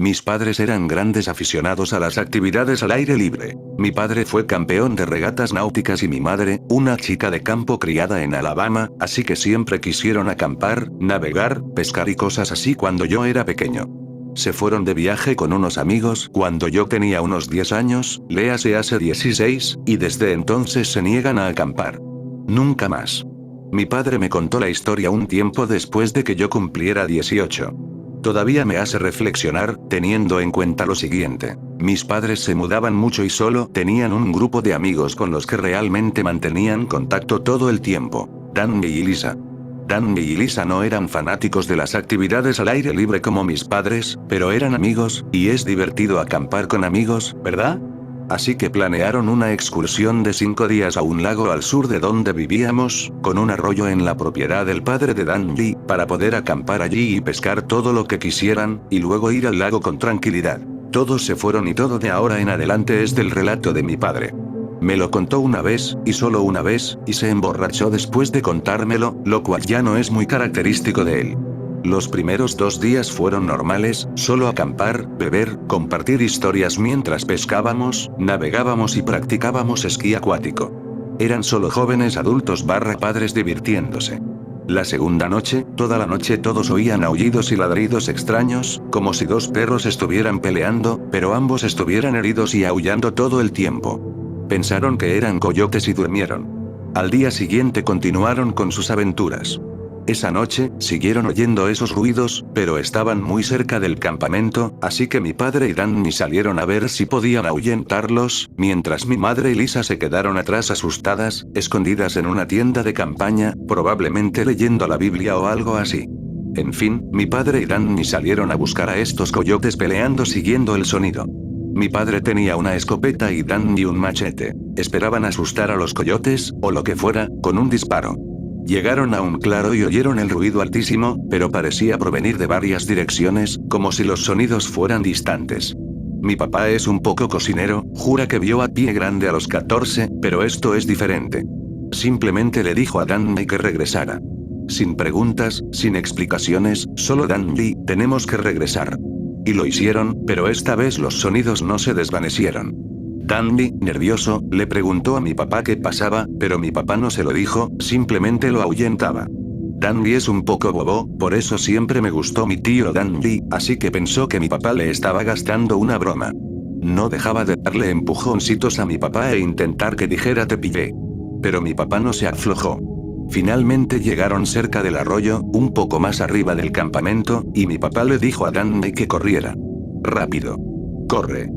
Mis padres eran grandes aficionados a las actividades al aire libre. Mi padre fue campeón de regatas náuticas y mi madre, una chica de campo criada en Alabama, así que siempre quisieron acampar, navegar, pescar y cosas así cuando yo era pequeño. Se fueron de viaje con unos amigos cuando yo tenía unos 10 años, léase hace 16, y desde entonces se niegan a acampar. Nunca más. Mi padre me contó la historia un tiempo después de que yo cumpliera 18. Todavía me hace reflexionar, teniendo en cuenta lo siguiente. Mis padres se mudaban mucho y solo tenían un grupo de amigos con los que realmente mantenían contacto todo el tiempo. Danny y Lisa. Danny y Lisa no eran fanáticos de las actividades al aire libre como mis padres, pero eran amigos, y es divertido acampar con amigos, ¿verdad? Así que planearon una excursión de 5 días a un lago al sur de donde vivíamos, con un arroyo en la propiedad del padre de Danny, para poder acampar allí y pescar todo lo que quisieran, y luego ir al lago con tranquilidad. Todos se fueron y todo de ahora en adelante es del relato de mi padre. Me lo contó una vez, y solo una vez, y se emborrachó después de contármelo, lo cual ya no es muy característico de él. Los primeros 2 días fueron normales, solo acampar, beber, compartir historias mientras pescábamos, navegábamos y practicábamos esquí acuático. Eran solo jóvenes adultos / padres divirtiéndose. La segunda noche, toda la noche todos oían aullidos y ladridos extraños, como si 2 perros estuvieran peleando, pero ambos estuvieran heridos y aullando todo el tiempo. Pensaron que eran coyotes y durmieron. Al día siguiente continuaron con sus aventuras. Esa noche, siguieron oyendo esos ruidos, pero estaban muy cerca del campamento, así que mi padre y Danny salieron a ver si podían ahuyentarlos, mientras mi madre y Lisa se quedaron atrás asustadas, escondidas en una tienda de campaña, probablemente leyendo la Biblia o algo así. En fin, mi padre y Danny salieron a buscar a estos coyotes peleando siguiendo el sonido. Mi padre tenía una escopeta y Danny un machete. Esperaban asustar a los coyotes, o lo que fuera, con un disparo. Llegaron a un claro y oyeron el ruido altísimo, pero parecía provenir de varias direcciones, como si los sonidos fueran distantes. Mi papá es un poco cocinero, jura que vio a Pie Grande a los 14, pero esto es diferente. Simplemente le dijo a Danny que regresara. Sin preguntas, sin explicaciones, solo Danny, tenemos que regresar. Y lo hicieron, pero esta vez los sonidos no se desvanecieron. Danny, nervioso, le preguntó a mi papá qué pasaba, pero mi papá no se lo dijo, simplemente lo ahuyentaba. Danny es un poco bobo, por eso siempre me gustó mi tío Danny, así que pensó que mi papá le estaba gastando una broma. No dejaba de darle empujoncitos a mi papá e intentar que dijera te pillé. Pero mi papá no se aflojó. Finalmente llegaron cerca del arroyo, un poco más arriba del campamento, y mi papá le dijo a Danny que corriera. Rápido. Corre.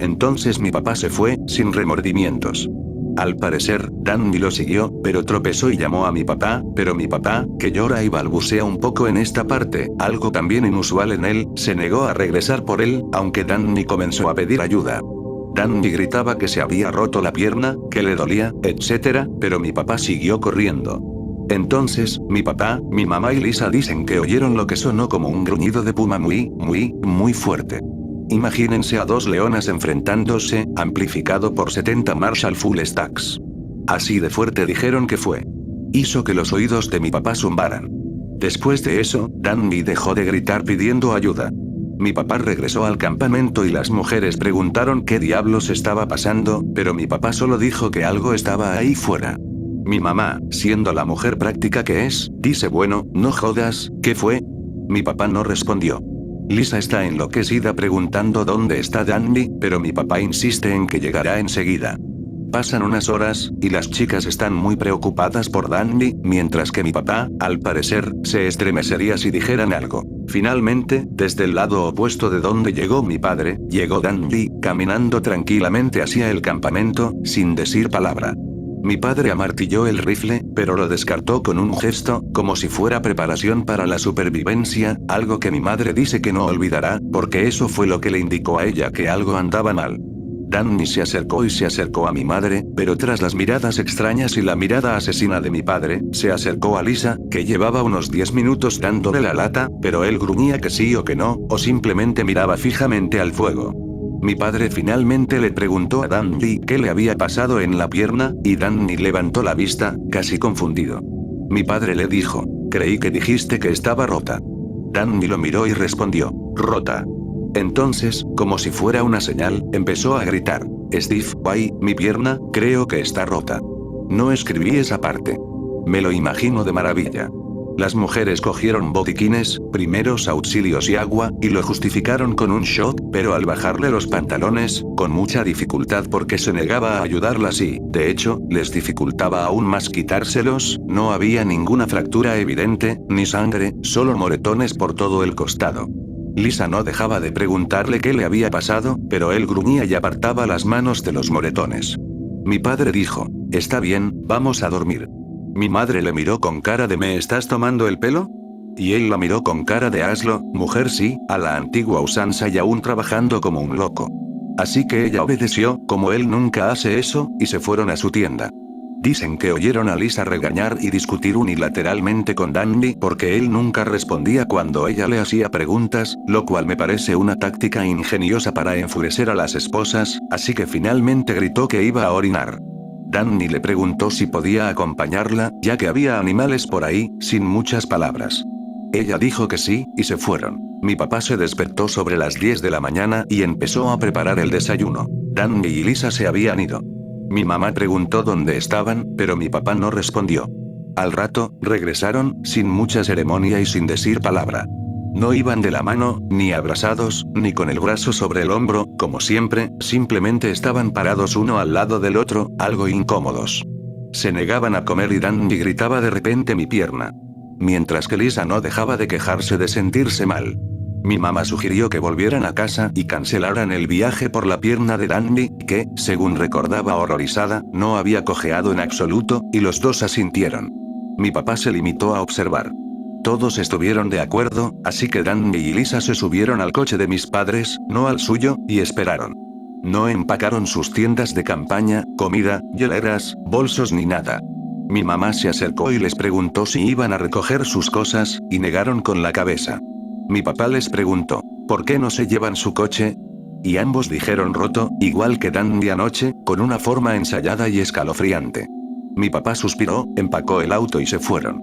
Entonces mi papá se fue, sin remordimientos. Al parecer, Danny lo siguió, pero tropezó y llamó a mi papá, pero mi papá, que llora y balbucea un poco en esta parte, algo también inusual en él, se negó a regresar por él, aunque Danny comenzó a pedir ayuda. Danny gritaba que se había roto la pierna, que le dolía, etc., pero mi papá siguió corriendo. Entonces, mi papá, mi mamá y Lisa dicen que oyeron lo que sonó como un gruñido de puma muy fuerte. Imagínense a 2 leonas enfrentándose, amplificado por 70 Marshall Full Stacks. Así de fuerte dijeron que fue. Hizo que los oídos de mi papá zumbaran. Después de eso, Danny dejó de gritar pidiendo ayuda. Mi papá regresó al campamento y las mujeres preguntaron qué diablos estaba pasando, pero mi papá solo dijo que algo estaba ahí fuera. Mi mamá, siendo la mujer práctica que es, dice bueno, no jodas, ¿qué fue? Mi papá no respondió. Lisa está enloquecida preguntando dónde está Danny, pero mi papá insiste en que llegará enseguida. Pasan unas horas, y las chicas están muy preocupadas por Danny, mientras que mi papá, al parecer, se estremecería si dijeran algo. Finalmente, desde el lado opuesto de donde llegó mi padre, llegó Danny, caminando tranquilamente hacia el campamento, sin decir palabra. Mi padre amartilló el rifle, pero lo descartó con un gesto, como si fuera preparación para la supervivencia, algo que mi madre dice que no olvidará, porque eso fue lo que le indicó a ella que algo andaba mal. Danny se acercó a mi madre, pero tras las miradas extrañas y la mirada asesina de mi padre, se acercó a Lisa, que llevaba unos 10 minutos dándole la lata, pero él gruñía que sí o que no, o simplemente miraba fijamente al fuego. Mi padre finalmente le preguntó a Danny qué le había pasado en la pierna, y Danny levantó la vista, casi confundido. Mi padre le dijo, creí que dijiste que estaba rota. Danny lo miró y respondió, rota. Entonces, como si fuera una señal, empezó a gritar. Steve, ay, mi pierna, creo que está rota. No escribí esa parte. Me lo imagino de maravilla. Las mujeres cogieron botiquines, primeros auxilios y agua, y lo justificaron con un shock, pero al bajarle los pantalones, con mucha dificultad porque se negaba a ayudarlas y, de hecho, les dificultaba aún más quitárselos, no había ninguna fractura evidente, ni sangre, solo moretones por todo el costado. Lisa no dejaba de preguntarle qué le había pasado, pero él gruñía y apartaba las manos de los moretones. Mi padre dijo, está bien, vamos a dormir. Mi madre le miró con cara de ¿me estás tomando el pelo? Y él la miró con cara de hazlo, mujer sí, a la antigua usanza y aún trabajando como un loco. Así que ella obedeció, como él nunca hace eso, y se fueron a su tienda. Dicen que oyeron a Lisa regañar y discutir unilateralmente con Danny porque él nunca respondía cuando ella le hacía preguntas, lo cual me parece una táctica ingeniosa para enfurecer a las esposas, así que finalmente gritó que iba a orinar. Danny le preguntó si podía acompañarla, ya que había animales por ahí, sin muchas palabras. Ella dijo que sí, y se fueron. Mi papá se despertó sobre las 10 de la mañana y empezó a preparar el desayuno. Danny y Lisa se habían ido. Mi mamá preguntó dónde estaban, pero mi papá no respondió. Al rato, regresaron, sin mucha ceremonia y sin decir palabra. No iban de la mano, ni abrazados, ni con el brazo sobre el hombro, como siempre, simplemente estaban parados uno al lado del otro, algo incómodos. Se negaban a comer y Danny gritaba de repente mi pierna. Mientras que Lisa no dejaba de quejarse de sentirse mal. Mi mamá sugirió que volvieran a casa y cancelaran el viaje por la pierna de Danny, que, según recordaba horrorizada, no había cojeado en absoluto, y los dos asintieron. Mi papá se limitó a observar. Todos estuvieron de acuerdo, así que Danny y Lisa se subieron al coche de mis padres, no al suyo, y esperaron. No empacaron sus tiendas de campaña, comida, hieleras, bolsos ni nada. Mi mamá se acercó y les preguntó si iban a recoger sus cosas, y negaron con la cabeza. Mi papá les preguntó, ¿por qué no se llevan su coche? Y ambos dijeron roto, igual que Danny anoche, con una forma ensayada y escalofriante. Mi papá suspiró, empacó el auto y se fueron.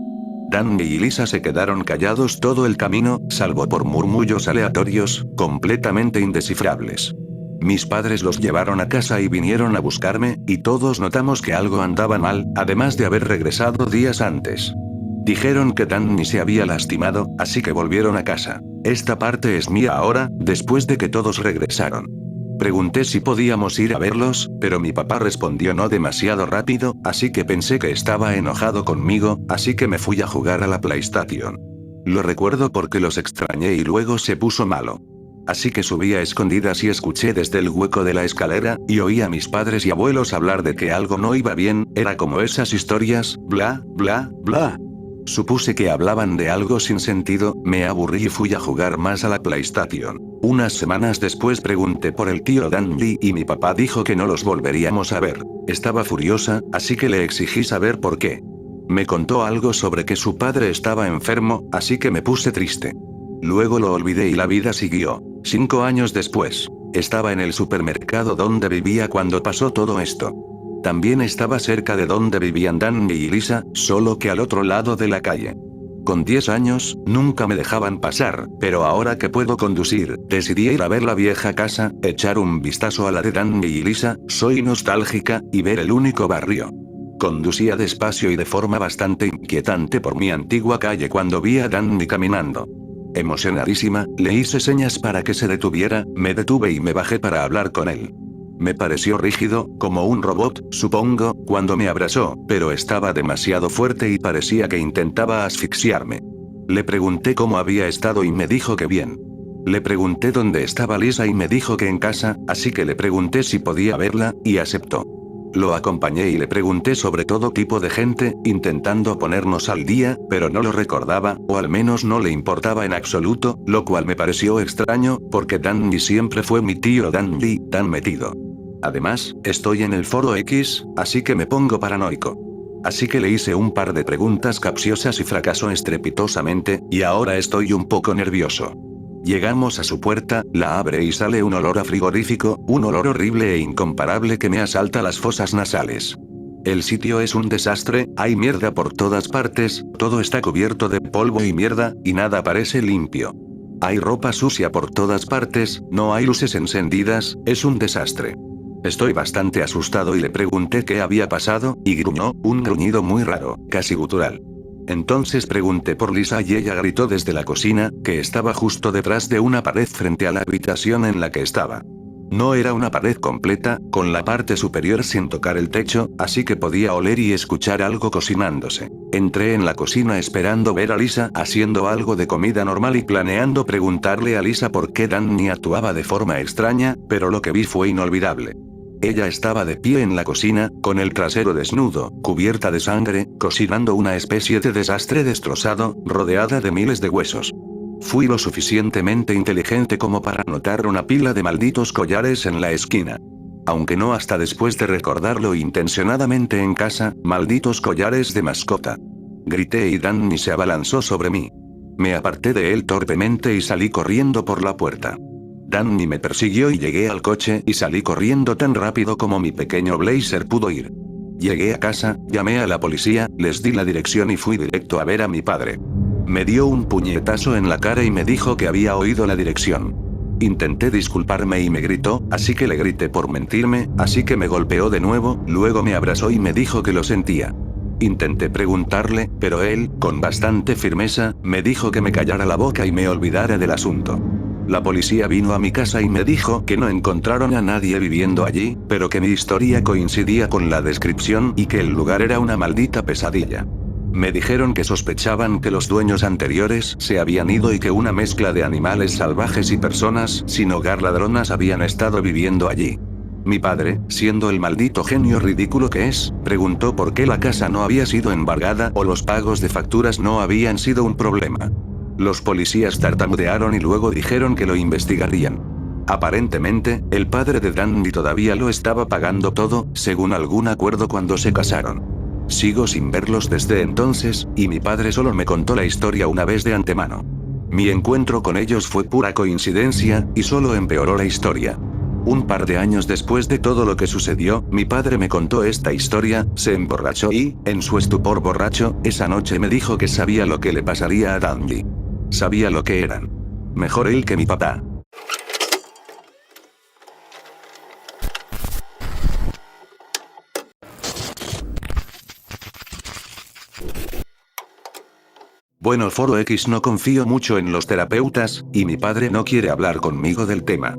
Danny y Lisa se quedaron callados todo el camino, salvo por murmullos aleatorios, completamente indescifrables. Mis padres los llevaron a casa y vinieron a buscarme, y todos notamos que algo andaba mal, además de haber regresado días antes. Dijeron que Danny se había lastimado, así que volvieron a casa. Esta parte es mía ahora, después de que todos regresaron. Pregunté si podíamos ir a verlos, pero mi papá respondió no demasiado rápido, así que pensé que estaba enojado conmigo, así que me fui a jugar a la PlayStation. Lo recuerdo porque los extrañé y luego se puso malo. Así que subí a escondidas y escuché desde el hueco de la escalera, y oí a mis padres y abuelos hablar de que algo no iba bien, era como esas historias, bla, bla, bla. Supuse que hablaban de algo sin sentido, me aburrí y fui a jugar más a la PlayStation. Unas semanas después pregunté por el tío Danny y mi papá dijo que no los volveríamos a ver. Estaba furiosa, así que le exigí saber por qué. Me contó algo sobre que su padre estaba enfermo, así que me puse triste. Luego lo olvidé y la vida siguió. 5 años después, estaba en el supermercado donde vivía cuando pasó todo esto. También estaba cerca de donde vivían Danny y Lisa, solo que al otro lado de la calle. Con 10 años, nunca me dejaban pasar, pero ahora que puedo conducir, decidí ir a ver la vieja casa, echar un vistazo a la de Danny y Lisa, soy nostálgica, y ver el único barrio. Conducía despacio y de forma bastante inquietante por mi antigua calle cuando vi a Danny caminando. Emocionadísima, le hice señas para que se detuviera, me detuve y me bajé para hablar con él. Me pareció rígido, como un robot, supongo, cuando me abrazó, pero estaba demasiado fuerte y parecía que intentaba asfixiarme. Le pregunté cómo había estado y me dijo que bien. Le pregunté dónde estaba Lisa y me dijo que en casa, así que le pregunté si podía verla, y aceptó. Lo acompañé y le pregunté sobre todo tipo de gente, intentando ponernos al día, pero no lo recordaba, o al menos no le importaba en absoluto, lo cual me pareció extraño, porque Danny siempre fue mi tío Danny, tan metido. Además, estoy en el foro X, así que me pongo paranoico. Así que le hice un par de preguntas capciosas y fracasó estrepitosamente, y ahora estoy un poco nervioso. Llegamos a su puerta, la abre y sale un olor a frigorífico, un olor horrible e incomparable que me asalta las fosas nasales. El sitio es un desastre, hay mierda por todas partes, todo está cubierto de polvo y mierda, y nada parece limpio. Hay ropa sucia por todas partes, no hay luces encendidas, es un desastre. Estoy bastante asustado y le pregunté qué había pasado, y gruñó, un gruñido muy raro, casi gutural. Entonces pregunté por Lisa y ella gritó desde la cocina, que estaba justo detrás de una pared frente a la habitación en la que estaba. No era una pared completa, con la parte superior sin tocar el techo, así que podía oler y escuchar algo cocinándose. Entré en la cocina esperando ver a Lisa haciendo algo de comida normal y planeando preguntarle a Lisa por qué Danny actuaba de forma extraña, pero lo que vi fue inolvidable. Ella estaba de pie en la cocina, con el trasero desnudo, cubierta de sangre, cocinando una especie de desastre destrozado, rodeada de miles de huesos. Fui lo suficientemente inteligente como para notar una pila de malditos collares en la esquina. Aunque no hasta después de recordarlo intencionadamente en casa, malditos collares de mascota. Grité y Danny se abalanzó sobre mí. Me aparté de él torpemente y salí corriendo por la puerta. Danny me persiguió y llegué al coche y salí corriendo tan rápido como mi pequeño Blazer pudo ir. Llegué a casa, llamé a la policía, les di la dirección y fui directo a ver a mi padre. Me dio un puñetazo en la cara y me dijo que había oído la dirección. Intenté disculparme y me gritó, así que le grité por mentirme, así que me golpeó de nuevo, luego me abrazó y me dijo que lo sentía. Intenté preguntarle, pero él, con bastante firmeza, me dijo que me callara la boca y me olvidara del asunto. La policía vino a mi casa y me dijo que no encontraron a nadie viviendo allí, pero que mi historia coincidía con la descripción y que el lugar era una maldita pesadilla. Me dijeron que sospechaban que los dueños anteriores se habían ido y que una mezcla de animales salvajes y personas sin hogar ladronas habían estado viviendo allí. Mi padre, siendo el maldito genio ridículo que es, preguntó por qué la casa no había sido embargada o los pagos de facturas no habían sido un problema. Los policías tartamudearon y luego dijeron que lo investigarían. Aparentemente, el padre de Danny todavía lo estaba pagando todo, según algún acuerdo cuando se casaron. Sigo sin verlos desde entonces, y mi padre solo me contó la historia una vez de antemano. Mi encuentro con ellos fue pura coincidencia, y solo empeoró la historia. Un par de años después de todo lo que sucedió, mi padre me contó esta historia, se emborrachó y, en su estupor borracho, esa noche me dijo que sabía lo que le pasaría a Danny. Sabía lo que eran. Mejor él que mi papá. Bueno, Foro X, no confío mucho en los terapeutas, y mi padre no quiere hablar conmigo del tema.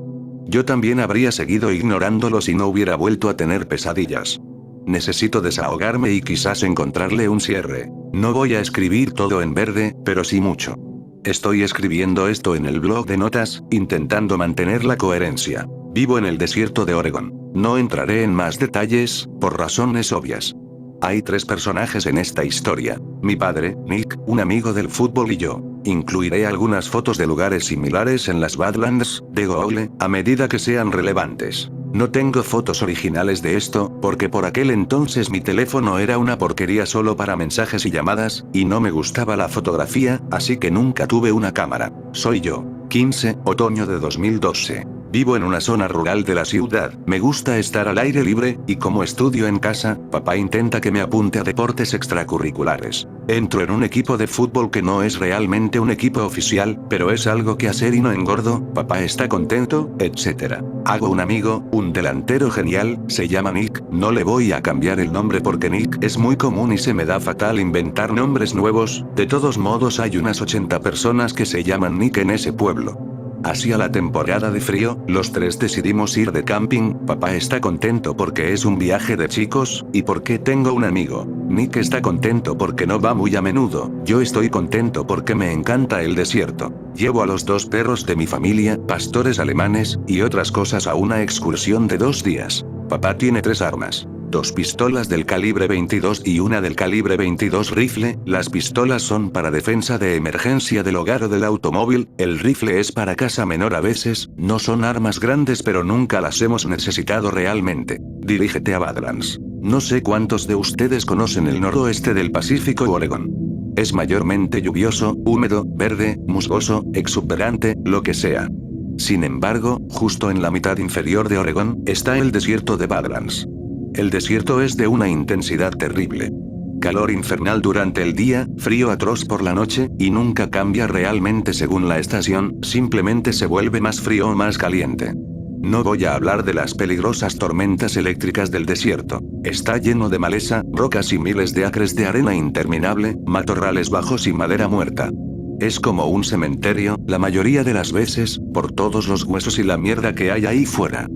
Yo también habría seguido ignorándolo si no hubiera vuelto a tener pesadillas. Necesito desahogarme y quizás encontrarle un cierre. No voy a escribir todo en verde, pero sí mucho. Estoy escribiendo esto en el blog de notas, intentando mantener la coherencia. Vivo en el desierto de Oregón. No entraré en más detalles, por razones obvias. Hay 3 personajes en esta historia. Mi padre, Nick, un amigo del fútbol y yo. Incluiré algunas fotos de lugares similares en las Badlands, de Google, a medida que sean relevantes. No tengo fotos originales de esto, porque por aquel entonces mi teléfono era una porquería solo para mensajes y llamadas, y no me gustaba la fotografía, así que nunca tuve una cámara. Soy yo. 15, otoño de 2012. Vivo en una zona rural de la ciudad, me gusta estar al aire libre, y como estudio en casa, papá intenta que me apunte a deportes extracurriculares. Entro en un equipo de fútbol que no es realmente un equipo oficial, pero es algo que hacer y no engordo, papá está contento, etc. Hago un amigo, un delantero genial, se llama Nick, no le voy a cambiar el nombre porque Nick es muy común y se me da fatal inventar nombres nuevos, de todos modos hay unas 80 personas que se llaman Nick en ese pueblo. Hacia la temporada de frío, los 3 decidimos ir de camping, papá está contento porque es un viaje de chicos, y porque tengo un amigo. Nick está contento porque no va muy a menudo, yo estoy contento porque me encanta el desierto. Llevo a los 2 perros de mi familia, pastores alemanes, y otras cosas a una excursión de 2 días. Papá tiene 3 armas. 2 pistolas del calibre 22 y una del calibre 22 rifle, las pistolas son para defensa de emergencia del hogar o del automóvil, el rifle es para caza menor a veces, no son armas grandes pero nunca las hemos necesitado realmente. Dirígete a Badlands. No sé cuántos de ustedes conocen el noroeste del Pacífico u Oregón. Es mayormente lluvioso, húmedo, verde, musgoso, exuberante, lo que sea. Sin embargo, justo en la mitad inferior de Oregón, está el desierto de Badlands. El desierto es de una intensidad terrible. Calor infernal durante el día, frío atroz por la noche, y nunca cambia realmente según la estación, simplemente se vuelve más frío o más caliente. No voy a hablar de las peligrosas tormentas eléctricas del desierto. Está lleno de maleza, rocas y miles de acres de arena interminable, matorrales bajos y madera muerta. Es como un cementerio, la mayoría de las veces, por todos los huesos y la mierda que hay ahí fuera.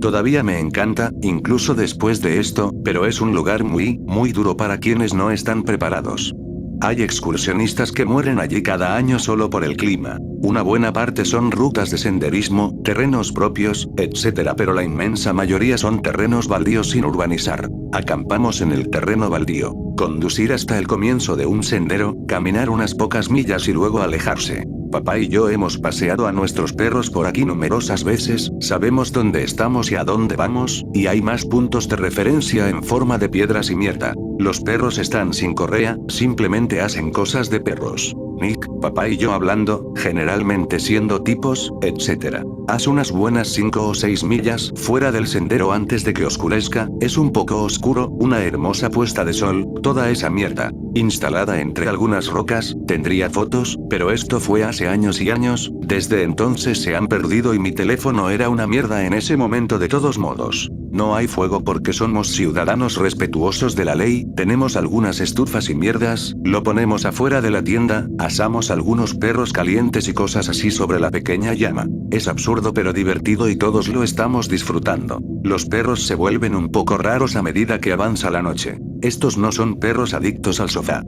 Todavía me encanta, incluso después de esto, pero es un lugar muy, muy duro para quienes no están preparados. Hay excursionistas que mueren allí cada año solo por el clima. Una buena parte son rutas de senderismo, terrenos propios, etc. Pero la inmensa mayoría son terrenos baldíos sin urbanizar. Acampamos en el terreno baldío. Conducir hasta el comienzo de un sendero, caminar unas pocas millas y luego alejarse. Papá y yo hemos paseado a nuestros perros por aquí numerosas veces, sabemos dónde estamos y a dónde vamos, y hay más puntos de referencia en forma de piedras y mierda. Los perros están sin correa, simplemente hacen cosas de perros. Nick, papá y yo hablando, generalmente siendo tipos, etc. Haz unas buenas 5 o 6 millas fuera del sendero antes de que oscurezca, es un poco oscuro, una hermosa puesta de sol, toda esa mierda, instalada entre algunas rocas, tendría fotos, pero esto fue hace años y años, desde entonces se han perdido y mi teléfono era una mierda en ese momento de todos modos. No hay fuego porque somos ciudadanos respetuosos de la ley, tenemos algunas estufas y mierdas, lo ponemos afuera de la tienda, asamos algunos perros calientes y cosas así sobre la pequeña llama. Es absurdo pero divertido y todos lo estamos disfrutando. Los perros se vuelven un poco raros a medida que avanza la noche. Estos no son perros adictos al sofá.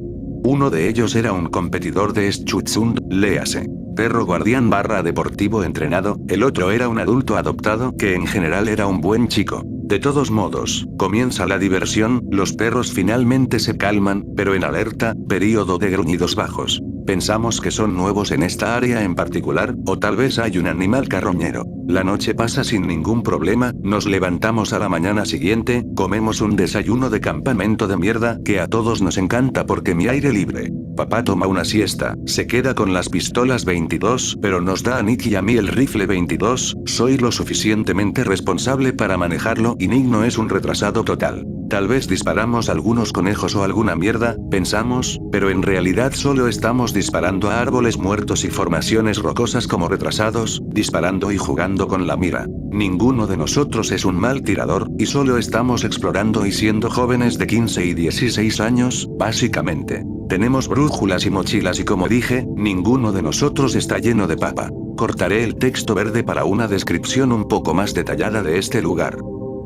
Uno de ellos era un competidor de Schutzhund, léase. Perro guardián / deportivo entrenado, el otro era un adulto adoptado que en general era un buen chico. De todos modos, comienza la diversión, los perros finalmente se calman, pero en alerta, período de gruñidos bajos. Pensamos que son nuevos en esta área en particular, o tal vez hay un animal carroñero. La noche pasa sin ningún problema, nos levantamos a la mañana siguiente, comemos un desayuno de campamento de mierda que a todos nos encanta porque mi aire libre. Papá toma una siesta, se queda con las pistolas 22, pero nos da a Nick y a mí el rifle 22, soy lo suficientemente responsable para manejarlo y Nick no es un retrasado total. Tal vez disparamos algunos conejos o alguna mierda, pensamos, pero en realidad solo estamos disparando a árboles muertos y formaciones rocosas como retrasados, disparando y jugando con la mira. Ninguno de nosotros es un mal tirador, y solo estamos explorando y siendo jóvenes de 15 y 16 años, básicamente. Tenemos brújulas y mochilas y como dije, ninguno de nosotros está lleno de papa. Cortaré el texto verde para una descripción un poco más detallada de este lugar.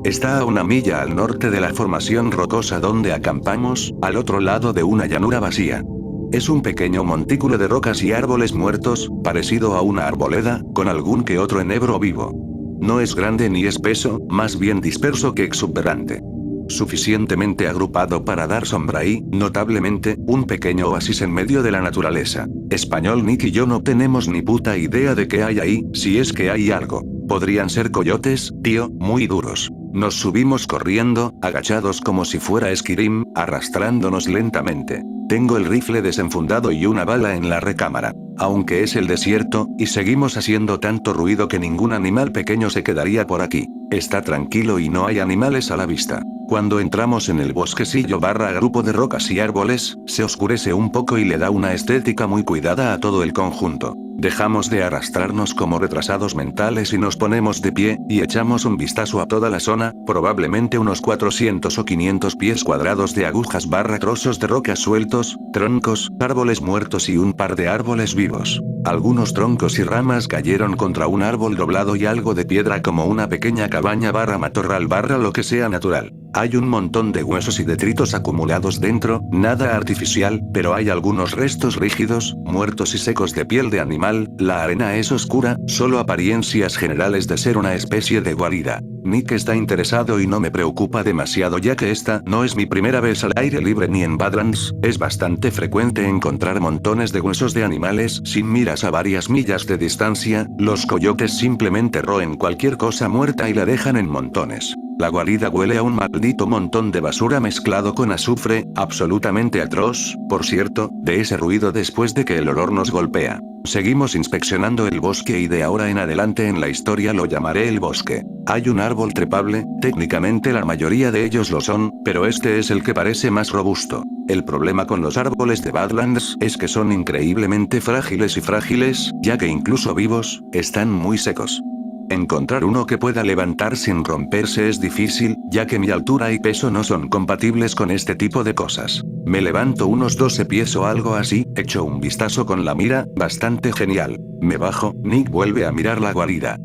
Está a 1 milla al norte de la formación rocosa donde acampamos, al otro lado de una llanura vacía. Es un pequeño montículo de rocas y árboles muertos, parecido a una arboleda, con algún que otro enebro vivo. No es grande ni espeso, más bien disperso que exuberante. Suficientemente agrupado para dar sombra y, notablemente, un pequeño oasis en medio de la naturaleza. Español Nick y yo no tenemos ni puta idea de qué hay ahí, si es que hay algo. Podrían ser coyotes, tío, muy duros. Nos subimos corriendo, agachados como si fuera Skyrim, arrastrándonos lentamente. Tengo el rifle desenfundado y una bala en la recámara. Aunque es el desierto, y seguimos haciendo tanto ruido que ningún animal pequeño se quedaría por aquí. Está tranquilo y no hay animales a la vista. Cuando entramos en el bosquecillo / grupo de rocas y árboles, se oscurece un poco y le da una estética muy cuidada a todo el conjunto. Dejamos de arrastrarnos como retrasados mentales y nos ponemos de pie, y echamos un vistazo a toda la zona, probablemente unos 400 o 500 pies cuadrados de agujas / trozos de rocas sueltos, troncos, árboles muertos y un par de árboles vivos. Algunos troncos y ramas cayeron contra un árbol doblado y algo de piedra como una pequeña cabaña / matorral / lo que sea natural. Hay un montón de huesos y detritos acumulados dentro, nada artificial, pero hay algunos restos rígidos, muertos y secos de piel de animal, la arena es oscura, solo apariencias generales de ser una especie de guarida. Nick está interesado y no me preocupa demasiado ya que esta no es mi primera vez al aire libre ni en Badlands, es bastante frecuente encontrar montones de huesos de animales sin miras a varias millas de distancia, los coyotes simplemente roen cualquier cosa muerta y la dejan en montones. La guarida huele a un maldito montón de basura mezclado con azufre, absolutamente atroz, por cierto, de ese ruido después de que el olor nos golpea. Seguimos inspeccionando el bosque y de ahora en adelante en la historia lo llamaré el bosque. Hay un árbol trepable, técnicamente la mayoría de ellos lo son, pero este es el que parece más robusto. El problema con los árboles de Badlands es que son increíblemente frágiles, ya que incluso vivos, están muy secos. Encontrar uno que pueda levantar sin romperse es difícil, ya que mi altura y peso no son compatibles con este tipo de cosas. Me levanto unos 12 pies o algo así, echo un vistazo con la mira, bastante genial. Me bajo, Nick vuelve a mirar la guarida.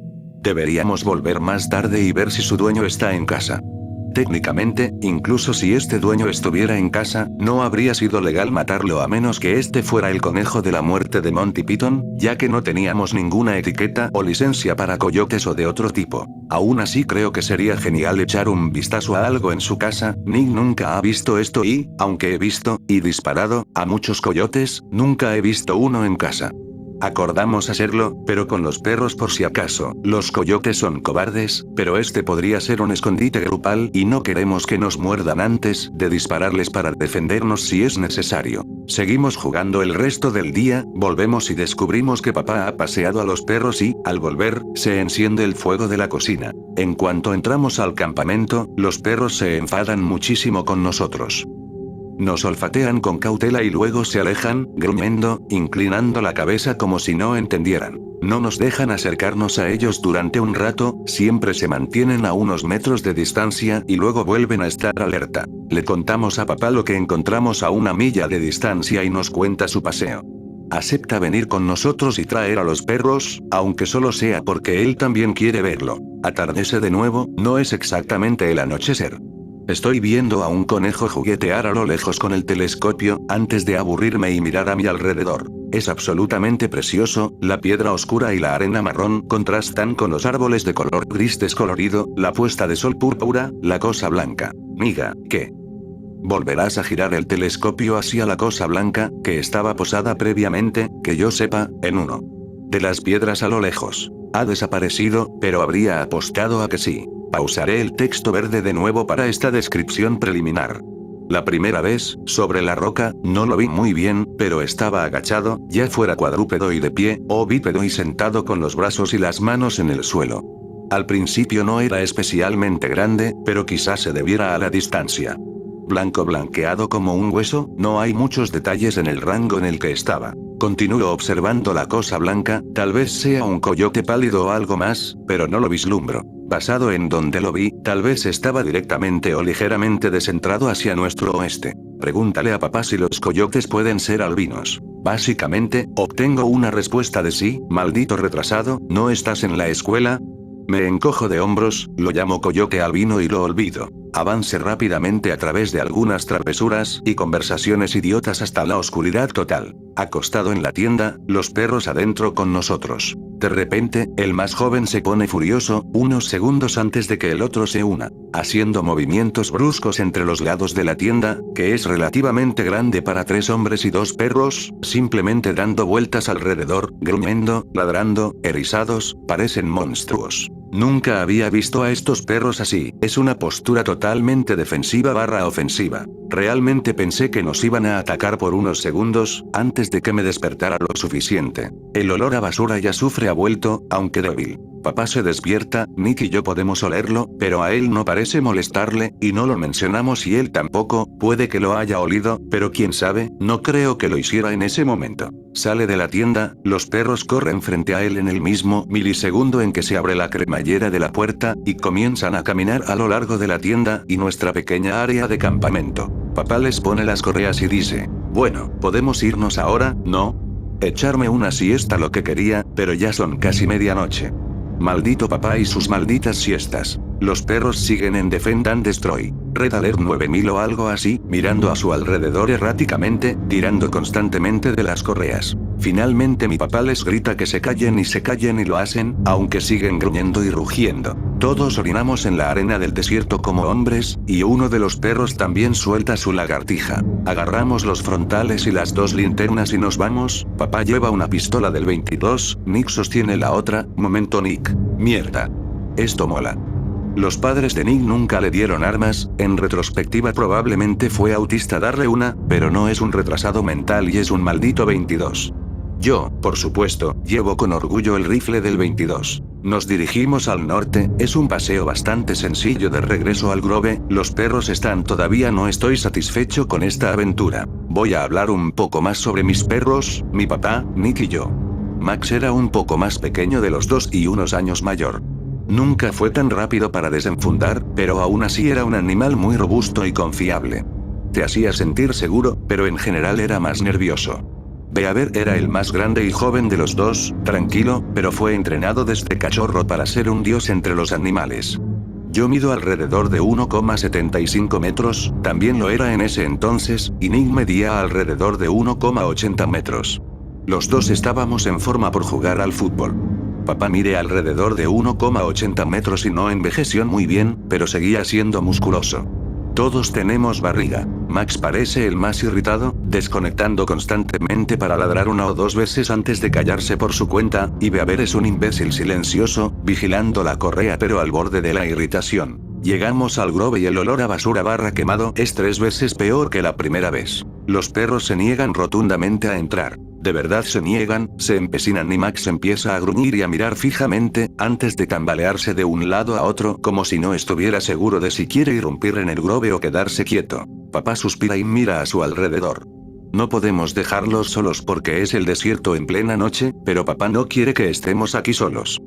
Deberíamos volver más tarde y ver si su dueño está en casa. Técnicamente, incluso si este dueño estuviera en casa, no habría sido legal matarlo a menos que este fuera el conejo de la muerte de Monty Python, ya que no teníamos ninguna etiqueta o licencia para coyotes o de otro tipo. Aún así creo que sería genial echar un vistazo a algo en su casa. Nick nunca ha visto esto y, aunque he visto, y disparado, a muchos coyotes, nunca he visto uno en casa. Acordamos hacerlo, pero con los perros por si acaso. Los coyotes son cobardes, pero este podría ser un escondite grupal y no queremos que nos muerdan antes de dispararles para defendernos si es necesario. Seguimos jugando el resto del día, volvemos y descubrimos que papá ha paseado a los perros y, al volver, se enciende el fuego de la cocina. En cuanto entramos al campamento, los perros se enfadan muchísimo con nosotros. Nos olfatean con cautela y luego se alejan, gruñendo, inclinando la cabeza como si no entendieran. No nos dejan acercarnos a ellos durante un rato, siempre se mantienen a unos metros de distancia y luego vuelven a estar alerta. Le contamos a papá lo que encontramos a una milla de distancia y nos cuenta su paseo. Acepta venir con nosotros y traer a los perros, aunque solo sea porque él también quiere verlo. Atardece de nuevo, no es exactamente el anochecer. Estoy viendo a un conejo juguetear a lo lejos con el telescopio, antes de aburrirme y mirar a mi alrededor. Es absolutamente precioso, la piedra oscura y la arena marrón contrastan con los árboles de color gris descolorido, la puesta de sol púrpura, la cosa blanca. Miga, ¿qué? ¿Volverás a girar el telescopio hacia la cosa blanca, que estaba posada previamente, que yo sepa, en uno de las piedras a lo lejos? Ha desaparecido, pero habría apostado a que sí. Pausaré el texto verde de nuevo para esta descripción preliminar. La primera vez, sobre la roca, no lo vi muy bien, pero estaba agachado, ya fuera cuadrúpedo y de pie, o bípedo y sentado con los brazos y las manos en el suelo. Al principio no era especialmente grande, pero quizás se debiera a la distancia. Blanco blanqueado como un hueso, no hay muchos detalles en el rango en el que estaba. Continúo observando la cosa blanca, tal vez sea un coyote pálido o algo más, pero no lo vislumbro. Basado en donde lo vi, tal vez estaba directamente o ligeramente descentrado hacia nuestro oeste. Pregúntale a papá si los coyotes pueden ser albinos. Básicamente, obtengo una respuesta de sí. Maldito retrasado, ¿no estás en la escuela? Me encojo de hombros, lo llamo coyote albino y lo olvido. Avance rápidamente a través de algunas travesuras y conversaciones idiotas hasta la oscuridad total. Acostado en la tienda, los perros adentro con nosotros. De repente, el más joven se pone furioso, unos segundos antes de que el otro se una, haciendo movimientos bruscos entre los lados de la tienda, que es relativamente grande para 3 hombres y 2 perros, simplemente dando vueltas alrededor, gruñendo, ladrando, erizados, parecen monstruos. Nunca había visto a estos perros así, es una postura totalmente defensiva/ofensiva. Realmente pensé que nos iban a atacar por unos segundos, antes de que me despertara lo suficiente. El olor a basura y azufre ha vuelto, aunque débil. Papá se despierta, Nick y yo podemos olerlo, pero a él no parece molestarle, y no lo mencionamos y él tampoco, puede que lo haya olido, pero quién sabe, no creo que lo hiciera en ese momento. Sale de la tienda, los perros corren frente a él en el mismo milisegundo en que se abre la cremallera de la puerta, y comienzan a caminar a lo largo de la tienda y nuestra pequeña área de campamento. Papá les pone las correas y dice, bueno, podemos irnos ahora, ¿no? Echarme una siesta lo que quería, pero ya son casi medianoche. Maldito papá y sus malditas siestas. Los perros siguen en Defend and Destroy. Red Alert 9000 o algo así, mirando a su alrededor erráticamente, tirando constantemente de las correas. Finalmente mi papá les grita que se callen y lo hacen, aunque siguen gruñendo y rugiendo. Todos orinamos en la arena del desierto como hombres, y uno de los perros también suelta su lagartija. Agarramos los frontales y las 2 linternas y nos vamos. Papá lleva una pistola del 22, Nick sostiene la otra. Momento Nick. Mierda. Esto mola. Los padres de Nick nunca le dieron armas, en retrospectiva probablemente fue autista darle una, pero no es un retrasado mental y es un maldito 22. Yo, por supuesto, llevo con orgullo el rifle del 22. Nos dirigimos al norte, es un paseo bastante sencillo de regreso al Grove, los perros están todavía no estoy satisfecho con esta aventura. Voy a hablar un poco más sobre mis perros, mi papá, Nick y yo. Max era un poco más pequeño de los dos y unos años mayor. Nunca fue tan rápido para desenfundar, pero aún así era un animal muy robusto y confiable. Te hacía sentir seguro, pero en general era más nervioso. Beaver era el más grande y joven de los dos, tranquilo, pero fue entrenado desde cachorro para ser un dios entre los animales. Yo mido alrededor de 1,75 metros, también lo era en ese entonces, y Nick medía alrededor de 1,80 metros. Los dos estábamos en forma por jugar al fútbol. Papá mide alrededor de 1,80 metros y no envejeció muy bien, pero seguía siendo musculoso. Todos tenemos barriga. Max parece el más irritado, desconectando constantemente para ladrar una o dos veces antes de callarse por su cuenta, y Beaver es un imbécil silencioso, vigilando la correa pero al borde de la irritación. Llegamos al Grove y el olor a basura quemado es 3 veces peor que la primera vez. Los perros se niegan rotundamente a entrar. De verdad se niegan, se empecinan y Max empieza a gruñir y a mirar fijamente, antes de tambalearse de un lado a otro como si no estuviera seguro de si quiere irrumpir en el Grove o quedarse quieto. Papá suspira y mira a su alrededor. No podemos dejarlos solos porque es el desierto en plena noche, pero papá no quiere que estemos aquí solos.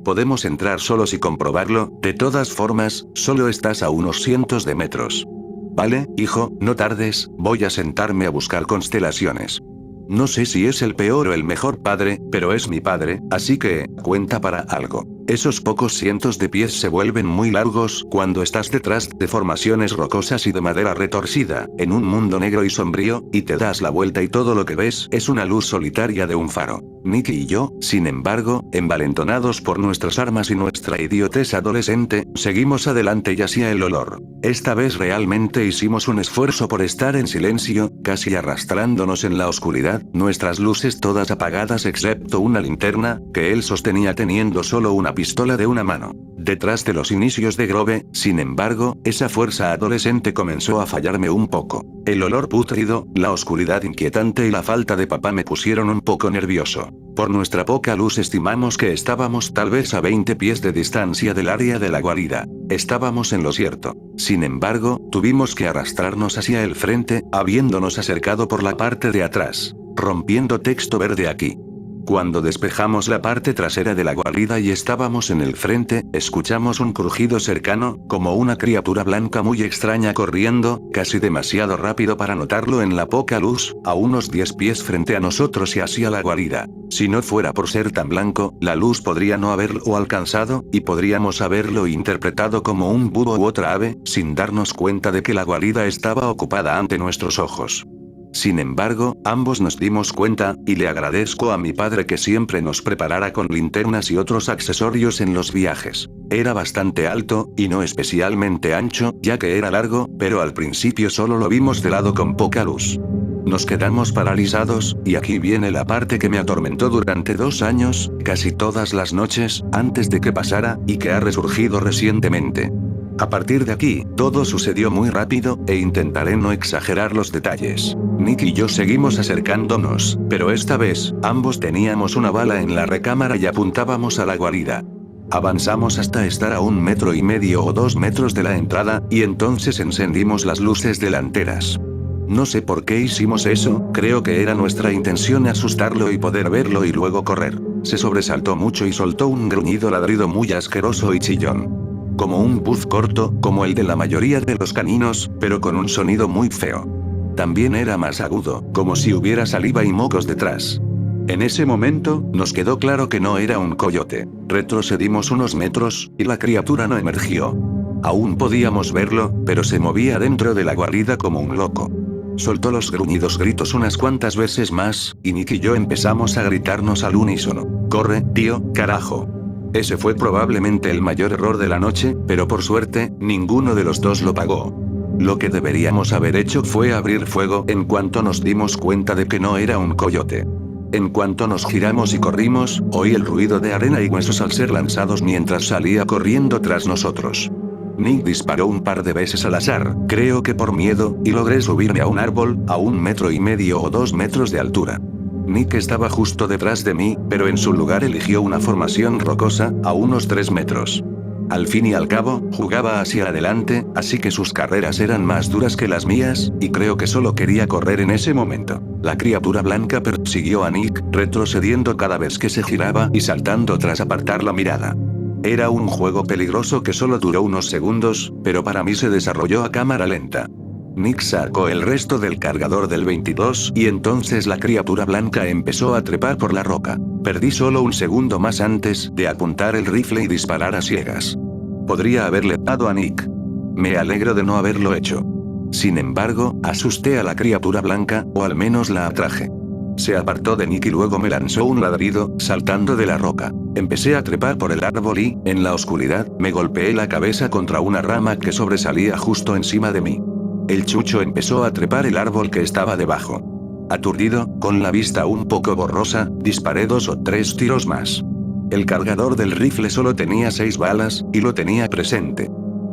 Podemos entrar solos y comprobarlo, de todas formas, solo estás a unos cientos de metros. Vale, hijo, no tardes, voy a sentarme a buscar constelaciones. No sé si es el peor o el mejor padre, pero es mi padre, así que, cuenta para algo. Esos pocos cientos de pies se vuelven muy largos cuando estás detrás de formaciones rocosas y de madera retorcida, en un mundo negro y sombrío, y te das la vuelta y todo lo que ves es una luz solitaria de un faro. Nicky y yo, sin embargo, envalentonados por nuestras armas y nuestra idiotez adolescente, seguimos adelante y hacia el olor. Esta vez realmente hicimos un esfuerzo por estar en silencio, casi arrastrándonos en la oscuridad, nuestras luces todas apagadas excepto una linterna, que él sostenía teniendo solo una pistola de una mano. Detrás de los inicios de Grove, sin embargo, esa fuerza adolescente comenzó a fallarme un poco. El olor pútrido, la oscuridad inquietante y la falta de papá me pusieron un poco nervioso. Por nuestra poca luz estimamos que estábamos tal vez a 20 pies de distancia del área de la guarida. Estábamos en lo cierto. Sin embargo, tuvimos que arrastrarnos hacia el frente, habiéndonos acercado por la parte de atrás. Rompiendo texto verde aquí. Cuando despejamos la parte trasera de la guarida y estábamos en el frente, escuchamos un crujido cercano, como una criatura blanca muy extraña corriendo, casi demasiado rápido para notarlo en la poca luz, a unos 10 pies frente a nosotros y hacia la guarida. Si no fuera por ser tan blanco, la luz podría no haberlo alcanzado, y podríamos haberlo interpretado como un búho u otra ave, sin darnos cuenta de que la guarida estaba ocupada ante nuestros ojos. Sin embargo, ambos nos dimos cuenta, y le agradezco a mi padre que siempre nos preparara con linternas y otros accesorios en los viajes. Era bastante alto, y no especialmente ancho, ya que era largo, pero al principio solo lo vimos de lado con poca luz. Nos quedamos paralizados, y aquí viene la parte que me atormentó durante 2 años, casi todas las noches, antes de que pasara, y que ha resurgido recientemente. A partir de aquí, todo sucedió muy rápido, e intentaré no exagerar los detalles. Nick y yo seguimos acercándonos, pero esta vez, ambos teníamos una bala en la recámara y apuntábamos a la guarida. Avanzamos hasta estar a 1,5 metros o 2 metros de la entrada, y entonces encendimos las luces delanteras. No sé por qué hicimos eso, creo que era nuestra intención asustarlo y poder verlo y luego correr. Se sobresaltó mucho y soltó un gruñido ladrido muy asqueroso y chillón. Como un puff corto, como el de la mayoría de los caninos, pero con un sonido muy feo. También era más agudo, como si hubiera saliva y mocos detrás. En ese momento, nos quedó claro que no era un coyote. Retrocedimos unos metros, y la criatura no emergió. Aún podíamos verlo, pero se movía dentro de la guarida como un loco. Soltó los gruñidos gritos unas cuantas veces más, y Nick y yo empezamos a gritarnos al unísono. ¡Corre, tío, carajo! Ese fue probablemente el mayor error de la noche, pero por suerte, ninguno de los dos lo pagó. Lo que deberíamos haber hecho fue abrir fuego en cuanto nos dimos cuenta de que no era un coyote. En cuanto nos giramos y corrimos, oí el ruido de arena y huesos al ser lanzados mientras salía corriendo tras nosotros. Nick disparó un par de veces al azar, creo que por miedo, y logré subirme a un árbol, a 1,5 metros o 2 metros de altura. Nick estaba justo detrás de mí, pero en su lugar eligió una formación rocosa, a unos 3 metros. Al fin y al cabo, jugaba hacia adelante, así que sus carreras eran más duras que las mías, y creo que solo quería correr en ese momento. La criatura blanca persiguió a Nick, retrocediendo cada vez que se giraba y saltando tras apartar la mirada. Era un juego peligroso que solo duró unos segundos, pero para mí se desarrolló a cámara lenta. Nick sacó el resto del cargador del 22 y entonces la criatura blanca empezó a trepar por la roca. Perdí solo un segundo más antes de apuntar el rifle y disparar a ciegas. Podría haberle dado a Nick. Me alegro de no haberlo hecho. Sin embargo, asusté a la criatura blanca, o al menos la atraje. Se apartó de Nick y luego me lanzó un ladrido, saltando de la roca. Empecé a trepar por el árbol y, en la oscuridad, me golpeé la cabeza contra una rama que sobresalía justo encima de mí. El chucho empezó a trepar el árbol que estaba debajo. Aturdido, con la vista un poco borrosa, disparé 2 o 3 tiros más. El cargador del rifle solo tenía 6 balas, y lo tenía presente.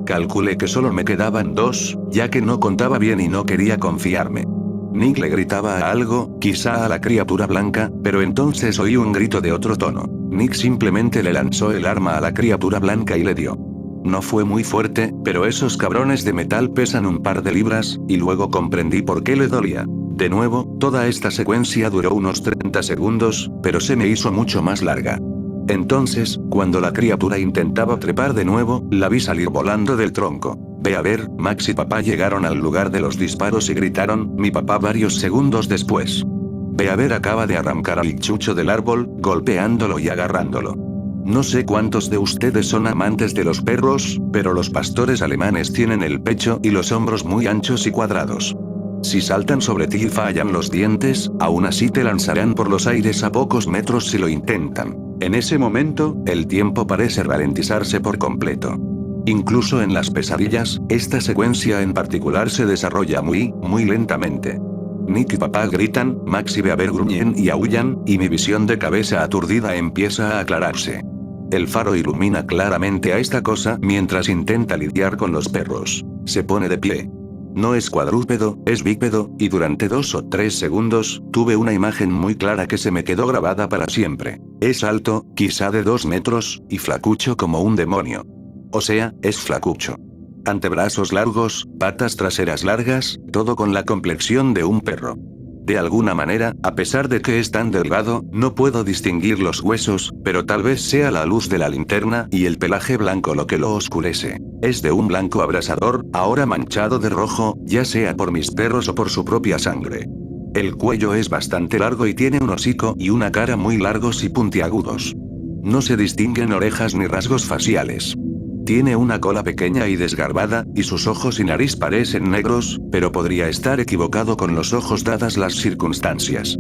Calculé que solo me quedaban 2, ya que no contaba bien y no quería confiarme. Nick le gritaba a algo, quizá a la criatura blanca, pero entonces oí un grito de otro tono. Nick simplemente le lanzó el arma a la criatura blanca y le dio. No fue muy fuerte, pero esos cabrones de metal pesan un par de libras, y luego comprendí por qué le dolía. De nuevo, toda esta secuencia duró unos 30 segundos, pero se me hizo mucho más larga. Entonces, cuando la criatura intentaba trepar de nuevo, la vi salir volando del tronco. Ve a ver, Max y papá llegaron al lugar de los disparos y gritaron, mi papá varios segundos después. Ve a ver acaba de arrancar al chucho del árbol, golpeándolo y agarrándolo. No sé cuántos de ustedes son amantes de los perros, pero los pastores alemanes tienen el pecho y los hombros muy anchos y cuadrados. Si saltan sobre ti y fallan los dientes, aún así te lanzarán por los aires a pocos metros si lo intentan. En ese momento, el tiempo parece ralentizarse por completo. Incluso en las pesadillas, esta secuencia en particular se desarrolla muy lentamente. Nick y papá gritan, Max y Beaver gruñen y aúllan, y mi visión de cabeza aturdida empieza a aclararse. El faro ilumina claramente a esta cosa mientras intenta lidiar con los perros. Se pone de pie. No es cuadrúpedo, es bípedo, y durante 2 o 3 segundos, tuve una imagen muy clara que se me quedó grabada para siempre. Es alto, quizá de 2 metros, y flacucho como un demonio. O sea, es flacucho. Antebrazos largos, patas traseras largas, todo con la complexión de un perro. De alguna manera, a pesar de que es tan delgado, no puedo distinguir los huesos, pero tal vez sea la luz de la linterna y el pelaje blanco lo que lo oscurece. Es de un blanco abrasador, ahora manchado de rojo, ya sea por mis perros o por su propia sangre. El cuello es bastante largo y tiene un hocico y una cara muy largos y puntiagudos. No se distinguen orejas ni rasgos faciales. Tiene una cola pequeña y desgarbada, y sus ojos y nariz parecen negros, pero podría estar equivocado con los ojos dadas las circunstancias.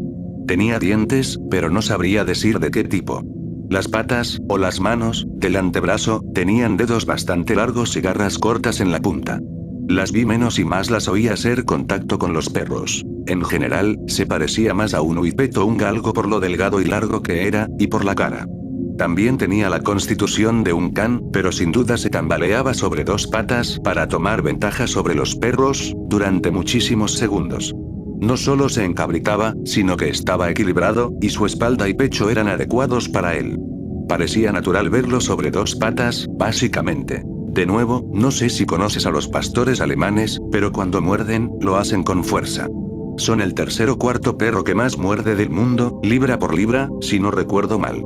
Tenía dientes, pero no sabría decir de qué tipo. Las patas, o las manos, del antebrazo, tenían dedos bastante largos y garras cortas en la punta. Las vi menos y más las oí hacer contacto con los perros. En general, se parecía más a un huipeto o un galgo por lo delgado y largo que era, y por la cara. También tenía la constitución de un can, pero sin duda se tambaleaba sobre 2 patas para tomar ventaja sobre los perros, durante muchísimos segundos. No solo se encabritaba, sino que estaba equilibrado, y su espalda y pecho eran adecuados para él. Parecía natural verlo sobre 2 patas, básicamente. De nuevo, no sé si conoces a los pastores alemanes, pero cuando muerden, lo hacen con fuerza. Son el tercer o cuarto perro que más muerde del mundo, libra por libra, si no recuerdo mal.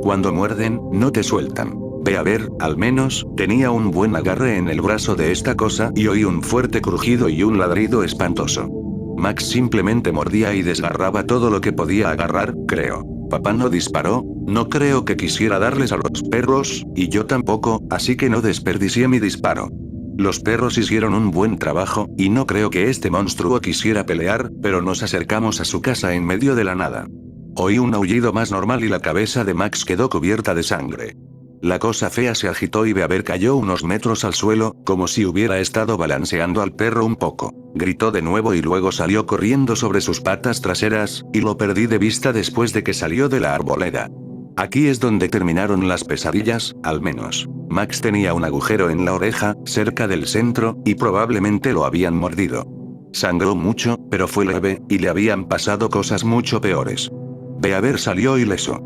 Cuando muerden, no te sueltan. Ve a ver, al menos, tenía un buen agarre en el brazo de esta cosa y oí un fuerte crujido y un ladrido espantoso. Max simplemente mordía y desgarraba todo lo que podía agarrar, creo. Papá no disparó, no creo que quisiera darles a los perros, y yo tampoco, así que no desperdicié mi disparo. Los perros hicieron un buen trabajo, y no creo que este monstruo quisiera pelear, pero nos acercamos a su casa en medio de la nada. Oí un aullido más normal y la cabeza de Max quedó cubierta de sangre. La cosa fea se agitó y Beaver cayó unos metros al suelo, como si hubiera estado balanceando al perro un poco. Gritó de nuevo y luego salió corriendo sobre sus patas traseras, y lo perdí de vista después de que salió de la arboleda. Aquí es donde terminaron las pesadillas, al menos. Max tenía un agujero en la oreja, cerca del centro, y probablemente lo habían mordido. Sangró mucho, pero fue leve, y le habían pasado cosas mucho peores. Beaver salió ileso.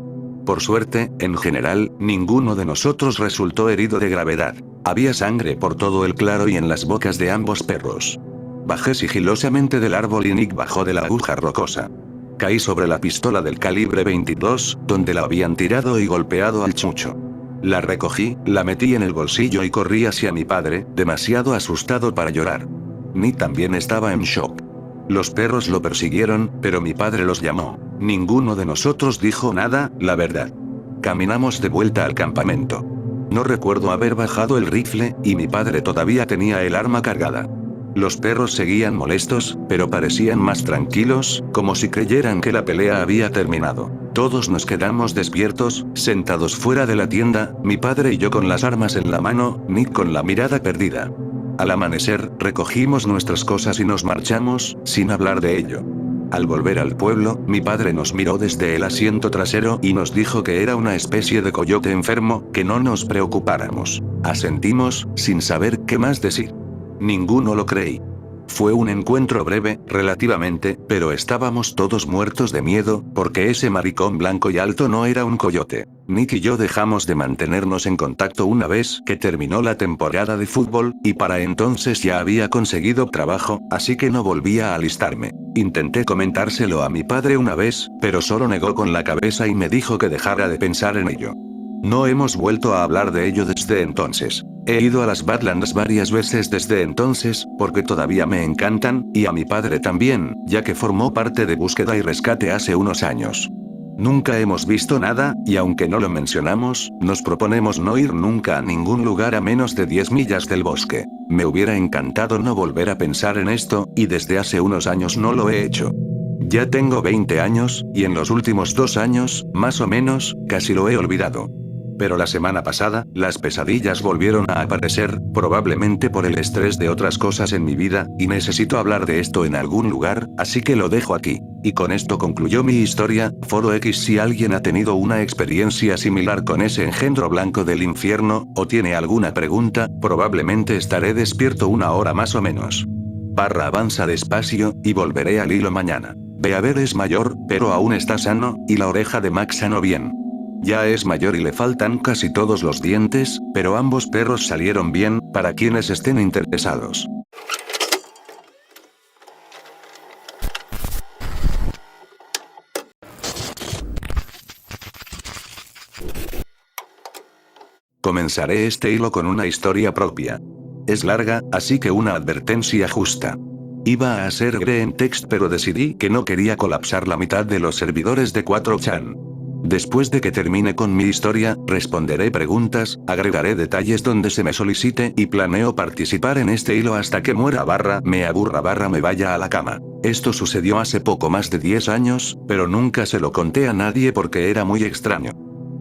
Por suerte, en general, ninguno de nosotros resultó herido de gravedad. Había sangre por todo el claro y en las bocas de ambos perros. Bajé sigilosamente del árbol y Nick bajó de la aguja rocosa. Caí sobre la pistola del calibre 22, donde la habían tirado y golpeado al chucho. La recogí, la metí en el bolsillo y corrí hacia mi padre, demasiado asustado para llorar. Nick también estaba en shock. Los perros lo persiguieron, pero mi padre los llamó. Ninguno de nosotros dijo nada, la verdad. Caminamos de vuelta al campamento. No recuerdo haber bajado el rifle, y mi padre todavía tenía el arma cargada. Los perros seguían molestos, pero parecían más tranquilos, como si creyeran que la pelea había terminado. Todos nos quedamos despiertos, sentados fuera de la tienda, mi padre y yo con las armas en la mano, Nick con la mirada perdida. Al amanecer, recogimos nuestras cosas y nos marchamos, sin hablar de ello. Al volver al pueblo, mi padre nos miró desde el asiento trasero y nos dijo que era una especie de coyote enfermo, que no nos preocupáramos. Asentimos, sin saber qué más decir. Ninguno lo creí. Fue un encuentro breve, relativamente, pero estábamos todos muertos de miedo, porque ese maricón blanco y alto no era un coyote. Nick y yo dejamos de mantenernos en contacto una vez que terminó la temporada de fútbol, y para entonces ya había conseguido trabajo, así que no volvía a alistarme. Intenté comentárselo a mi padre una vez, pero solo negó con la cabeza y me dijo que dejara de pensar en ello. No hemos vuelto a hablar de ello desde entonces. He ido a las Badlands varias veces desde entonces, porque todavía me encantan, y a mi padre también, ya que formó parte de Búsqueda y Rescate hace unos años. Nunca hemos visto nada, y aunque no lo mencionamos, nos proponemos no ir nunca a ningún lugar a menos de 10 millas del bosque. Me hubiera encantado no volver a pensar en esto, y desde hace unos años no lo he hecho. Ya tengo 20 años, y en los últimos 2 años, más o menos, casi lo he olvidado. Pero la semana pasada, las pesadillas volvieron a aparecer, probablemente por el estrés de otras cosas en mi vida, y necesito hablar de esto en algún lugar, así que lo dejo aquí. Y con esto concluyó mi historia. Foro X. Si alguien ha tenido una experiencia similar con ese engendro blanco del infierno, o tiene alguna pregunta, probablemente estaré despierto 1 hora más o menos. Avanza despacio, y volveré al hilo mañana. Beaver es mayor, pero aún está sano, y la oreja de Max sanó bien. Ya es mayor y le faltan casi todos los dientes, pero ambos perros salieron bien, para quienes estén interesados. Comenzaré este hilo con una historia propia. Es larga, así que una advertencia justa. Iba a hacer green text pero decidí que no quería colapsar la mitad de los servidores de 4chan. Después de que termine con mi historia, responderé preguntas, agregaré detalles donde se me solicite y planeo participar en este hilo hasta que muera me aburra me vaya a la cama. Esto sucedió hace poco más de 10 años, pero nunca se lo conté a nadie porque era muy extraño.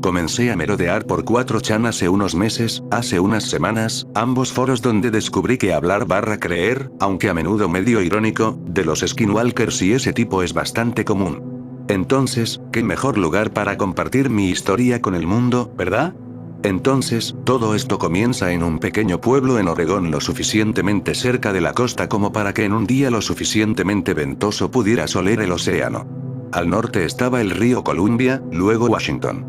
Comencé a merodear por 4chan hace unos meses, hace unas semanas, ambos foros donde descubrí que hablar creer, aunque a menudo medio irónico, de los skinwalkers y ese tipo es bastante común. Entonces, ¿qué mejor lugar para compartir mi historia con el mundo, verdad? Entonces, todo esto comienza en un pequeño pueblo en Oregón lo suficientemente cerca de la costa como para que en un día lo suficientemente ventoso pudieras oler el océano. Al norte estaba el río Columbia, luego Washington.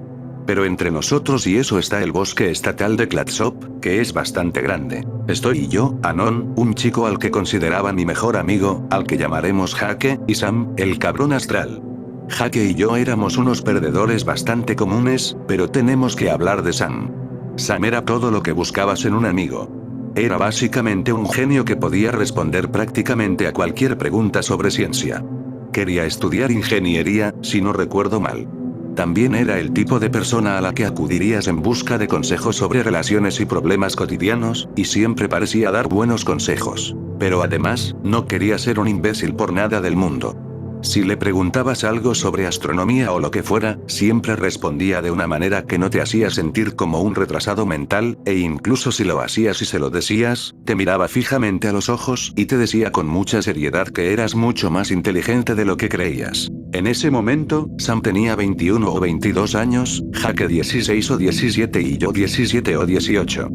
Pero entre nosotros y eso está el bosque estatal de Clatsop, que es bastante grande. Estoy y yo, Anon, un chico al que consideraba mi mejor amigo, al que llamaremos Jake, y Sam, el cabrón astral. Jake y yo éramos unos perdedores bastante comunes, pero tenemos que hablar de Sam. Sam era todo lo que buscabas en un amigo. Era básicamente un genio que podía responder prácticamente a cualquier pregunta sobre ciencia. Quería estudiar ingeniería, si no recuerdo mal. También era el tipo de persona a la que acudirías en busca de consejos sobre relaciones y problemas cotidianos, y siempre parecía dar buenos consejos. Pero además, no quería ser un imbécil por nada del mundo. Si le preguntabas algo sobre astronomía o lo que fuera, siempre respondía de una manera que no te hacía sentir como un retrasado mental, e incluso si lo hacías y se lo decías, te miraba fijamente a los ojos y te decía con mucha seriedad que eras mucho más inteligente de lo que creías. En ese momento, Sam tenía 21 o 22 años, Jake 16 o 17 y yo 17 o 18.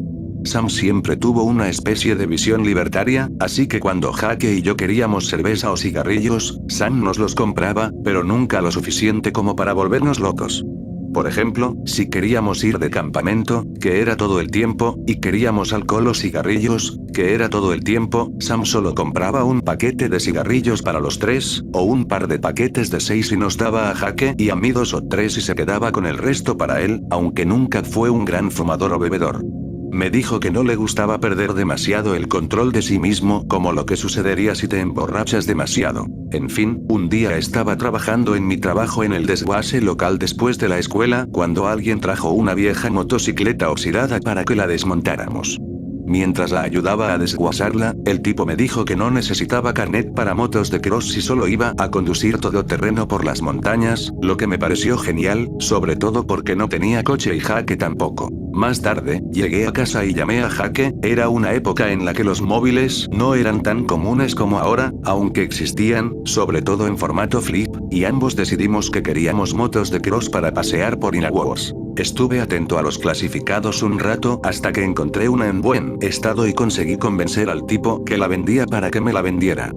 Sam siempre tuvo una especie de visión libertaria, así que cuando Jake y yo queríamos cerveza o cigarrillos, Sam nos los compraba, pero nunca lo suficiente como para volvernos locos. Por ejemplo, si queríamos ir de campamento, que era todo el tiempo, y queríamos alcohol o cigarrillos, que era todo el tiempo, Sam solo compraba un paquete de cigarrillos para los 3, o un par de paquetes de 6 y nos daba a Jake y a mí 2 o 3 y se quedaba con el resto para él, aunque nunca fue un gran fumador o bebedor. Me dijo que no le gustaba perder demasiado el control de sí mismo, como lo que sucedería si te emborrachas demasiado. En fin, un día estaba trabajando en mi trabajo en el desguace local después de la escuela, cuando alguien trajo una vieja motocicleta oxidada para que la desmontáramos. Mientras la ayudaba a desguazarla, el tipo me dijo que no necesitaba carnet para motos de cross y solo iba a conducir todoterreno por las montañas, lo que me pareció genial, sobre todo porque no tenía coche y Jake tampoco. Más tarde, llegué a casa y llamé a Jake. Era una época en la que los móviles no eran tan comunes como ahora, aunque existían, sobre todo en formato flip, y ambos decidimos que queríamos motos de cross para pasear por Inawards. Estuve atento a los clasificados un rato hasta que encontré una en buen estado y conseguí convencer al tipo que la vendía para que me la vendiera.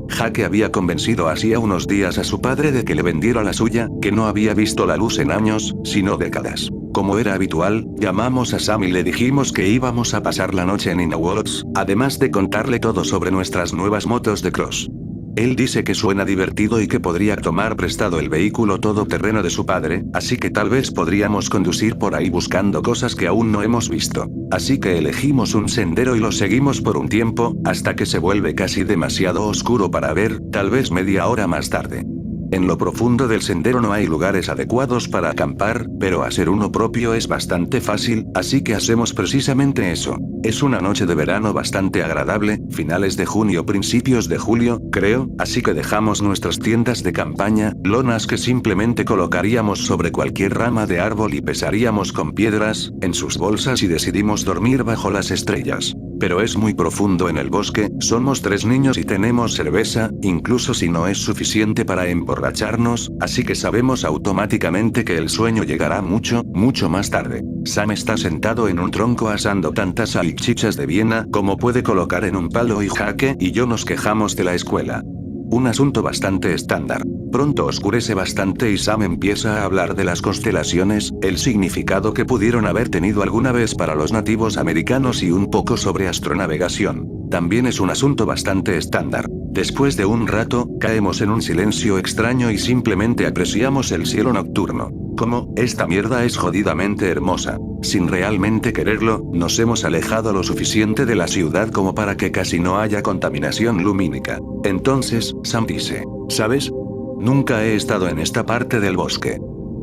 Jake había convencido hacía unos días a su padre de que le vendiera la suya, que no había visto la luz en años, sino décadas. Como era habitual, llamamos a Sam y le dijimos que íbamos a pasar la noche en Inawards, además de contarle todo sobre nuestras nuevas motos de cross. Él dice que suena divertido y que podría tomar prestado el vehículo todoterreno de su padre, así que tal vez podríamos conducir por ahí buscando cosas que aún no hemos visto. Así que elegimos un sendero y lo seguimos por un tiempo, hasta que se vuelve casi demasiado oscuro para ver, tal vez media hora más tarde. En lo profundo del sendero no hay lugares adecuados para acampar, pero hacer uno propio es bastante fácil, así que hacemos precisamente eso. Es una noche de verano bastante agradable, finales de junio, principios de julio, creo, así que dejamos nuestras tiendas de campaña, lonas que simplemente colocaríamos sobre cualquier rama de árbol y pesaríamos con piedras, en sus bolsas y decidimos dormir bajo las estrellas. Pero es muy profundo en el bosque, somos 3 niños y tenemos cerveza, incluso si no es suficiente para emborracharnos, así que sabemos automáticamente que el sueño llegará mucho, mucho más tarde. Sam está sentado en un tronco asando tantas salchichas de Viena como puede colocar en un palo y Jake y yo nos quejamos de la escuela. Un asunto bastante estándar. Pronto oscurece bastante y Sam empieza a hablar de las constelaciones, el significado que pudieron haber tenido alguna vez para los nativos americanos y un poco sobre astronavegación. También es un asunto bastante estándar. Después de un rato, caemos en un silencio extraño y simplemente apreciamos el cielo nocturno. Como, esta mierda es jodidamente hermosa. Sin realmente quererlo, nos hemos alejado lo suficiente de la ciudad como para que casi no haya contaminación lumínica. Entonces, Sam dice, ¿sabes? Nunca he estado en esta parte del bosque.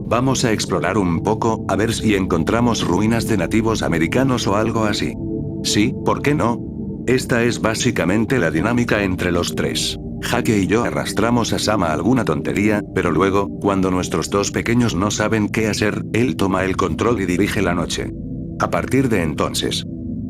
Vamos a explorar un poco, a ver si encontramos ruinas de nativos americanos o algo así. Sí, ¿por qué no? Esta es básicamente la dinámica entre los 3. Jake y yo arrastramos a Sam a alguna tontería, pero luego, cuando nuestros 2 pequeños no saben qué hacer, él toma el control y dirige la noche. A partir de entonces,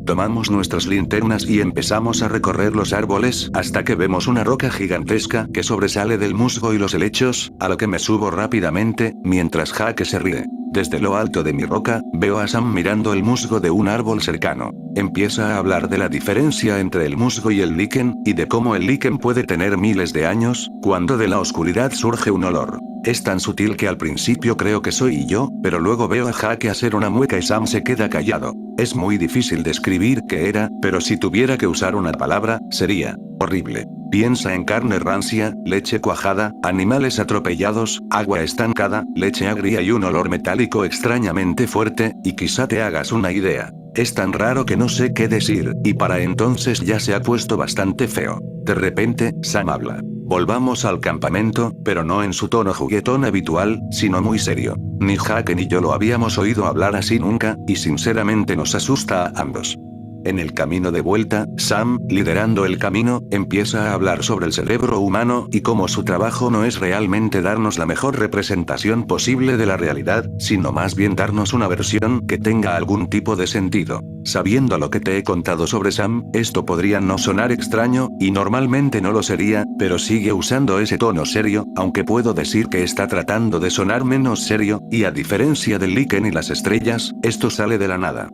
tomamos nuestras linternas y empezamos a recorrer los árboles hasta que vemos una roca gigantesca que sobresale del musgo y los helechos, a lo que me subo rápidamente, mientras Jake se ríe. Desde lo alto de mi roca, veo a Sam mirando el musgo de un árbol cercano. Empieza a hablar de la diferencia entre el musgo y el liquen, y de cómo el liquen puede tener miles de años, cuando de la oscuridad surge un olor. Es tan sutil que al principio creo que soy yo, pero luego veo a Jake hacer una mueca y Sam se queda callado. Es muy difícil describir qué era, pero si tuviera que usar una palabra, sería horrible. Piensa en carne rancia, leche cuajada, animales atropellados, agua estancada, leche agria y un olor metálico extrañamente fuerte, y quizá te hagas una idea. Es tan raro que no sé qué decir, y para entonces ya se ha puesto bastante feo. De repente, Sam habla. Volvamos al campamento, pero no en su tono juguetón habitual, sino muy serio. Ni Jake ni yo lo habíamos oído hablar así nunca, y sinceramente nos asusta a ambos. En el camino de vuelta, Sam, liderando el camino, empieza a hablar sobre el cerebro humano y cómo su trabajo no es realmente darnos la mejor representación posible de la realidad, sino más bien darnos una versión que tenga algún tipo de sentido. Sabiendo lo que te he contado sobre Sam, esto podría no sonar extraño, y normalmente no lo sería, pero sigue usando ese tono serio, aunque puedo decir que está tratando de sonar menos serio, y a diferencia del liquen y las estrellas, esto sale de la nada.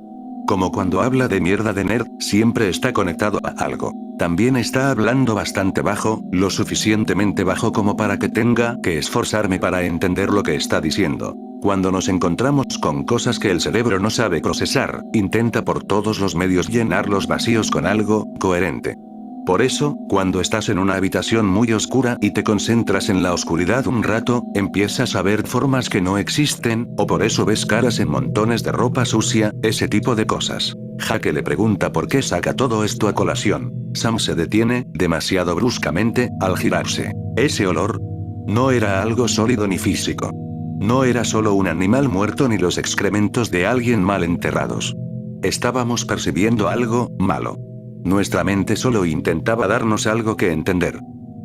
Como cuando habla de mierda de nerd, siempre está conectado a algo. También está hablando bastante bajo, lo suficientemente bajo como para que tenga que esforzarme para entender lo que está diciendo. Cuando nos encontramos con cosas que el cerebro no sabe procesar, intenta por todos los medios llenar los vacíos con algo coherente. Por eso, cuando estás en una habitación muy oscura y te concentras en la oscuridad un rato, empiezas a ver formas que no existen, o por eso ves caras en montones de ropa sucia, ese tipo de cosas. Jake le pregunta por qué saca todo esto a colación. Sam se detiene, demasiado bruscamente, al girarse. Ese olor no era algo sólido ni físico. No era solo un animal muerto ni los excrementos de alguien mal enterrados. Estábamos percibiendo algo malo. Nuestra mente solo intentaba darnos algo que entender.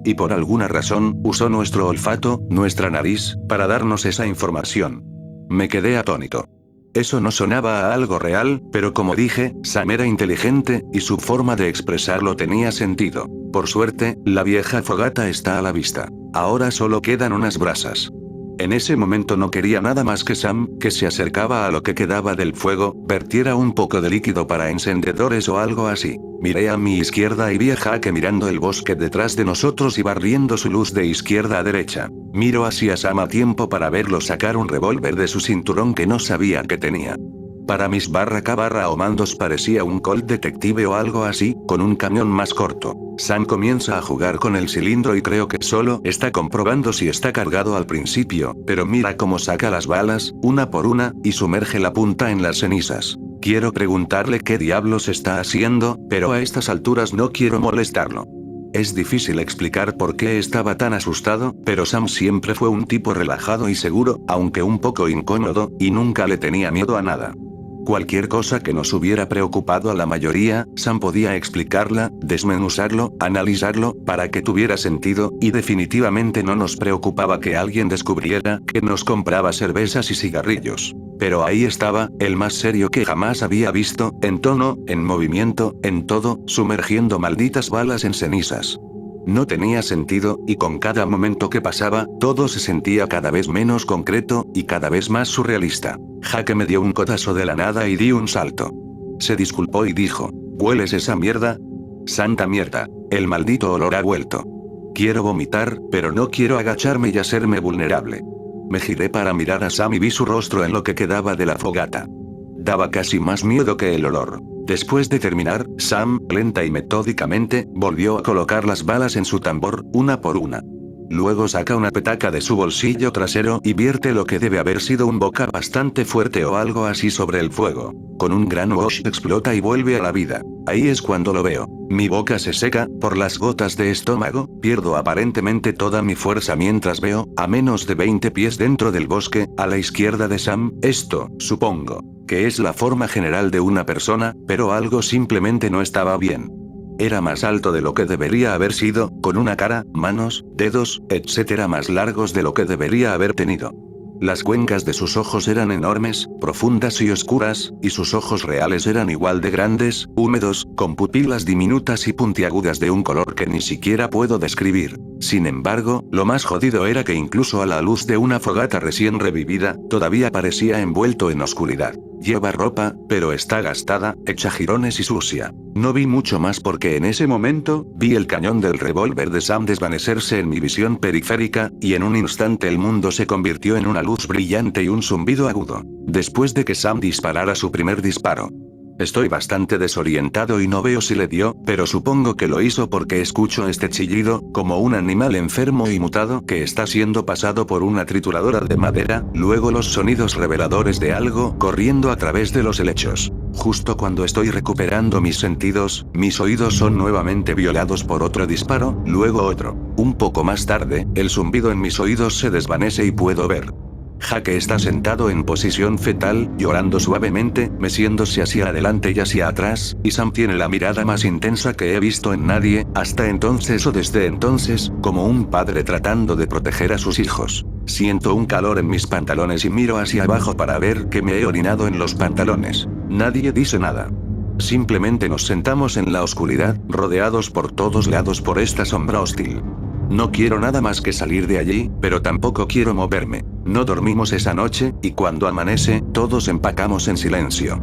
Y por alguna razón, usó nuestro olfato, nuestra nariz, para darnos esa información. Me quedé atónito. Eso no sonaba a algo real, pero como dije, Sam era inteligente, y su forma de expresarlo tenía sentido. Por suerte, la vieja fogata está a la vista. Ahora solo quedan unas brasas. En ese momento no quería nada más que Sam, que se acercaba a lo que quedaba del fuego, vertiera un poco de líquido para encendedores o algo así. Miré a mi izquierda y vi a Jake mirando el bosque detrás de nosotros y barriendo su luz de izquierda a derecha. Miro hacia Sam a tiempo para verlo sacar un revólver de su cinturón que no sabía que tenía. Para mis / mandos parecía un Colt Detective o algo así, con un cañón más corto. Sam comienza a jugar con el cilindro y creo que solo está comprobando si está cargado al principio, pero mira cómo saca las balas, una por una, y sumerge la punta en las cenizas. Quiero preguntarle qué diablos está haciendo, pero a estas alturas no quiero molestarlo. Es difícil explicar por qué estaba tan asustado, pero Sam siempre fue un tipo relajado y seguro, aunque un poco incómodo, y nunca le tenía miedo a nada. Cualquier cosa que nos hubiera preocupado a la mayoría, Sam podía explicarla, desmenuzarlo, analizarlo, para que tuviera sentido, y definitivamente no nos preocupaba que alguien descubriera que nos compraba cervezas y cigarrillos. Pero ahí estaba, el más serio que jamás había visto, en tono, en movimiento, en todo, sumergiendo malditas balas en cenizas. No tenía sentido, y con cada momento que pasaba, todo se sentía cada vez menos concreto, y cada vez más surrealista. Jake me dio un codazo de la nada y di un salto. Se disculpó y dijo, ¿hueles esa mierda? Santa mierda, el maldito olor ha vuelto. Quiero vomitar, pero no quiero agacharme y hacerme vulnerable. Me giré para mirar a Sam y vi su rostro en lo que quedaba de la fogata. Daba casi más miedo que el olor. Después de terminar, Sam, lenta y metódicamente, volvió a colocar las balas en su tambor, una por una. Luego saca una petaca de su bolsillo trasero y vierte lo que debe haber sido un boca bastante fuerte o algo así sobre el fuego. Con un gran whoosh explota y vuelve a la vida. Ahí es cuando lo veo. Mi boca se seca, por las gotas de estómago, pierdo aparentemente toda mi fuerza mientras veo, a menos de 20 pies dentro del bosque, a la izquierda de Sam, esto, supongo, que es la forma general de una persona, pero algo simplemente no estaba bien. Era más alto de lo que debería haber sido, con una cara, manos, dedos, etc. más largos de lo que debería haber tenido. Las cuencas de sus ojos eran enormes, profundas y oscuras, y sus ojos reales eran igual de grandes, húmedos, con pupilas diminutas y puntiagudas de un color que ni siquiera puedo describir. Sin embargo, lo más jodido era que incluso a la luz de una fogata recién revivida, todavía parecía envuelto en oscuridad. Lleva ropa, pero está gastada, hecha jirones y sucia. No vi mucho más porque en ese momento, vi el cañón del revólver de Sam desvanecerse en mi visión periférica, y en un instante el mundo se convirtió en una luz brillante y un zumbido agudo. Después de que Sam disparara su primer disparo. Estoy bastante desorientado y no veo si le dio, pero supongo que lo hizo porque escucho este chillido, como un animal enfermo y mutado que está siendo pasado por una trituradora de madera, luego los sonidos reveladores de algo corriendo a través de los helechos. Justo cuando estoy recuperando mis sentidos, mis oídos son nuevamente violados por otro disparo, luego otro. Un poco más tarde, el zumbido en mis oídos se desvanece y puedo ver. Jake está sentado en posición fetal, llorando suavemente, meciéndose hacia adelante y hacia atrás, y Sam tiene la mirada más intensa que he visto en nadie, hasta entonces o desde entonces, como un padre tratando de proteger a sus hijos. Siento un calor en mis pantalones y miro hacia abajo para ver que me he orinado en los pantalones. Nadie dice nada. Simplemente nos sentamos en la oscuridad, rodeados por todos lados por esta sombra hostil. No quiero nada más que salir de allí, pero tampoco quiero moverme. No dormimos esa noche, y cuando amanece, todos empacamos en silencio.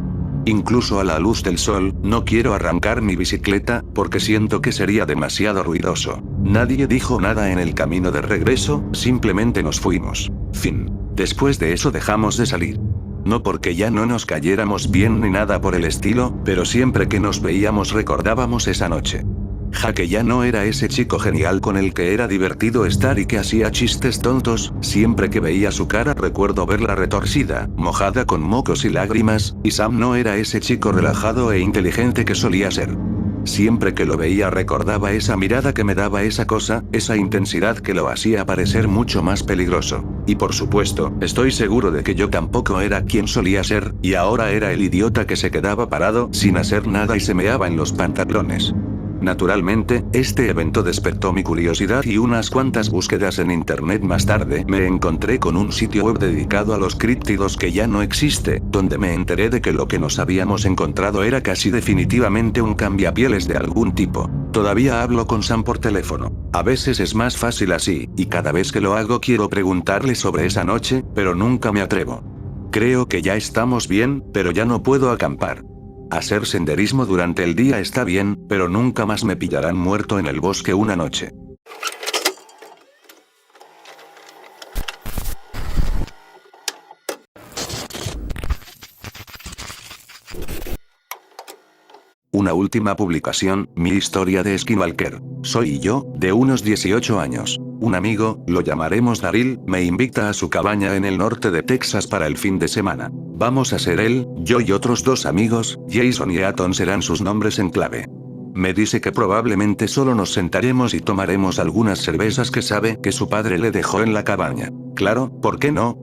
incluso a la luz del sol. No quiero arrancar mi bicicleta, porque siento que sería demasiado ruidoso. Nadie dijo nada en el camino de regreso, simplemente nos fuimos. Fin. Después de eso dejamos de salir. No porque ya no nos cayéramos bien ni nada por el estilo, pero siempre que nos veíamos recordábamos esa noche. Jaque ya no era ese chico genial con el que era divertido estar y que hacía chistes tontos. Siempre que veía su cara recuerdo verla retorcida, mojada con mocos y lágrimas, y Sam no era ese chico relajado e inteligente que solía ser. Siempre que lo veía recordaba esa mirada que me daba esa cosa, esa intensidad que lo hacía parecer mucho más peligroso. Y por supuesto, estoy seguro de que yo tampoco era quien solía ser, y ahora era el idiota que se quedaba parado sin hacer nada y se meaba en los pantalones. Naturalmente, este evento despertó mi curiosidad y unas cuantas búsquedas en internet más tarde me encontré con un sitio web dedicado a los críptidos que ya no existe, donde me enteré de que lo que nos habíamos encontrado era casi definitivamente un cambiapieles de algún tipo. Todavía hablo con Sam por teléfono. A veces es más fácil así, y cada vez que lo hago quiero preguntarle sobre esa noche, pero nunca me atrevo. Creo que ya estamos bien, pero ya no puedo acampar. Hacer senderismo durante el día está bien, pero nunca más me pillarán muerto en el bosque una noche. Una última publicación, mi historia de Skinwalker. Soy yo, de unos 18 años. Un amigo, lo llamaremos Daryl, me invita a su cabaña en el norte de Texas para el fin de semana. Vamos a ser él, yo y otros dos amigos, Jason y Eaton serán sus nombres en clave. Me dice que probablemente solo nos sentaremos y tomaremos algunas cervezas que sabe que su padre le dejó en la cabaña. Claro, ¿por qué no?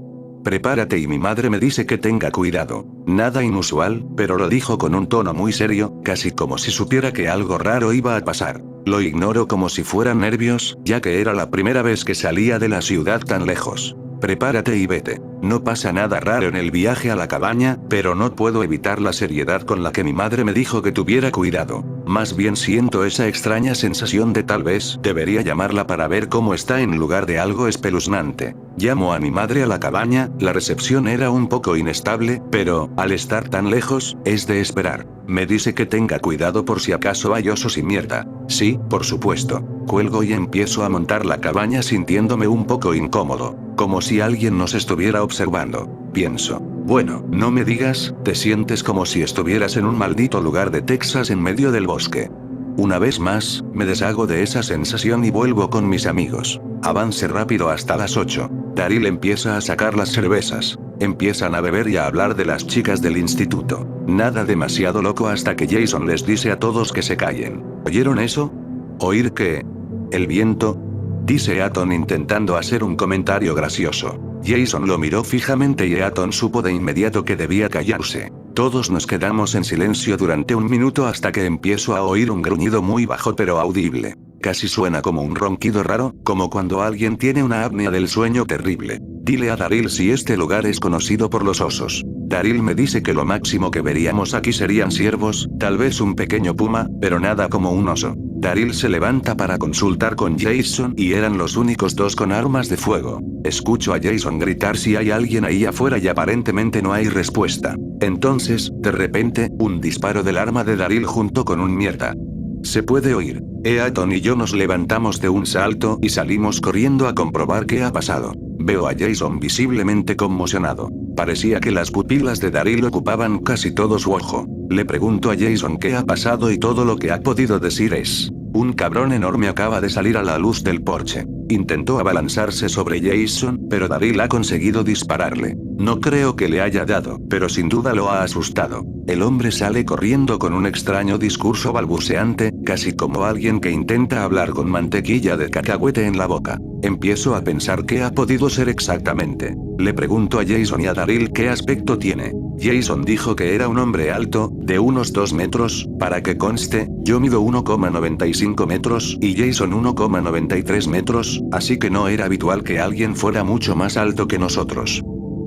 Prepárate y mi madre me dice que tenga cuidado. Nada inusual, pero lo dijo con un tono muy serio, casi como si supiera que algo raro iba a pasar. Lo ignoro como si fueran nervios, ya que era la primera vez que salía de la ciudad tan lejos. Prepárate y vete. No pasa nada raro en el viaje a la cabaña, pero no puedo evitar la seriedad con la que mi madre me dijo que tuviera cuidado. Más bien siento esa extraña sensación de tal vez debería llamarla para ver cómo está en lugar de algo espeluznante. Llamo a mi madre a la cabaña, la recepción era un poco inestable, pero, al estar tan lejos, es de esperar. Me dice que tenga cuidado por si acaso hay osos y mierda. Sí, por supuesto. Cuelgo y empiezo a montar la cabaña sintiéndome un poco incómodo, como si alguien nos estuviera observando. Pienso, bueno, no me digas, te sientes como si estuvieras en un maldito lugar de Texas en medio del bosque. Una vez más, me deshago de esa sensación y vuelvo con mis amigos. Avance rápido hasta las 8. Daryl empieza a sacar las cervezas. Empiezan a beber y a hablar de las chicas del instituto. Nada demasiado loco hasta que Jason les dice a todos que se callen. ¿Oyeron eso? ¿Oír qué? ¿El viento? Dice Eaton intentando hacer un comentario gracioso. Jason lo miró fijamente y Eaton supo de inmediato que debía callarse. Todos nos quedamos en silencio durante un minuto hasta que empiezo a oír un gruñido muy bajo pero audible. Casi suena como un ronquido raro, como cuando alguien tiene una apnea del sueño terrible. Dile a Daryl si este lugar es conocido por los osos. Daryl me dice que lo máximo que veríamos aquí serían ciervos, tal vez un pequeño puma, pero nada como un oso. Daryl se levanta para consultar con Jason y eran los únicos dos con armas de fuego. Escucho a Jason gritar si hay alguien ahí afuera y aparentemente no hay respuesta. Entonces, de repente, un disparo del arma de Daryl junto con un mierda. Se puede oír. Eaton y yo nos levantamos de un salto y salimos corriendo a comprobar qué ha pasado. Veo a Jason visiblemente conmocionado. Parecía que las pupilas de Daryl ocupaban casi todo su ojo. Le pregunto a Jason qué ha pasado y todo lo que ha podido decir es: un cabrón enorme acaba de salir a la luz del porche. Intentó abalanzarse sobre Jason, pero Daryl ha conseguido dispararle. No creo que le haya dado, pero sin duda lo ha asustado. El hombre sale corriendo con un extraño discurso balbuceante, casi como alguien que intenta hablar con mantequilla de cacahuete en la boca. Empiezo a pensar qué ha podido ser exactamente. Le pregunto a Jason y a Daryl qué aspecto tiene. Jason dijo que era un hombre alto, de unos 2 metros, para que conste, yo mido 1,95 metros y Jason 1,93 metros, así que no era habitual que alguien fuera mucho más alto que nosotros.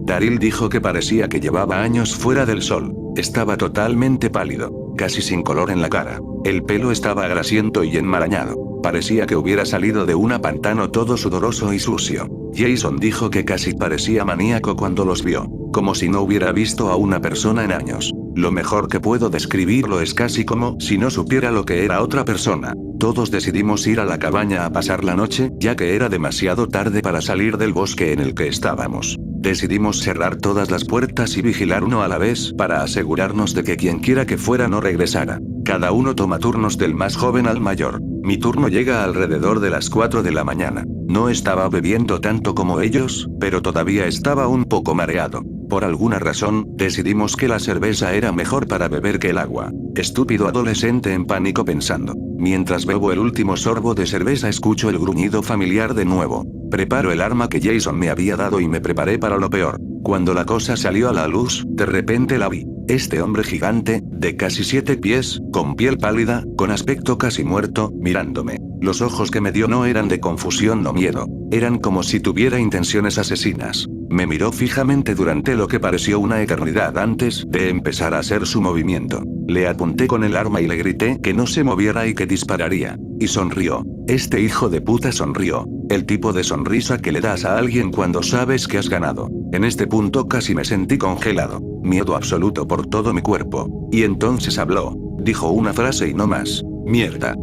Daryl dijo que parecía que llevaba años fuera del sol. Estaba totalmente pálido, casi sin color en la cara. El pelo estaba grasiento y enmarañado. Parecía que hubiera salido de un pantano todo sudoroso y sucio. Jason dijo que casi parecía maníaco cuando los vio, como si no hubiera visto a una persona en años. Lo mejor que puedo describirlo es casi como si no supiera lo que era otra persona. Todos decidimos ir a la cabaña a pasar la noche, ya que era demasiado tarde para salir del bosque en el que estábamos. Decidimos cerrar todas las puertas y vigilar uno a la vez para asegurarnos de que quien quiera que fuera no regresara. Cada uno toma turnos del más joven al mayor. Mi turno llega alrededor de las 4 de la mañana. No estaba bebiendo tanto como ellos, pero todavía estaba un poco mareado. Por alguna razón, decidimos que la cerveza era mejor para beber que el agua. Estúpido adolescente en pánico pensando. Mientras bebo el último sorbo de cerveza escucho el gruñido familiar de nuevo. Preparo el arma que Jason me había dado y me preparé para lo peor. Cuando la cosa salió a la luz, de repente la vi. Este hombre gigante, de casi 7 pies, con piel pálida, con aspecto casi muerto, mirándome. Los ojos que me dio no eran de confusión o miedo. Eran como si tuviera intenciones asesinas. Me miró fijamente durante lo que pareció una eternidad antes de empezar a hacer su movimiento. Le apunté con el arma y le grité que no se moviera y que dispararía. Y sonrió. Este hijo de puta sonrió. El tipo de sonrisa que le das a alguien cuando sabes que has ganado. En este punto casi me sentí congelado. Miedo absoluto por todo mi cuerpo. Y entonces habló. Dijo una frase y no más. Mierda.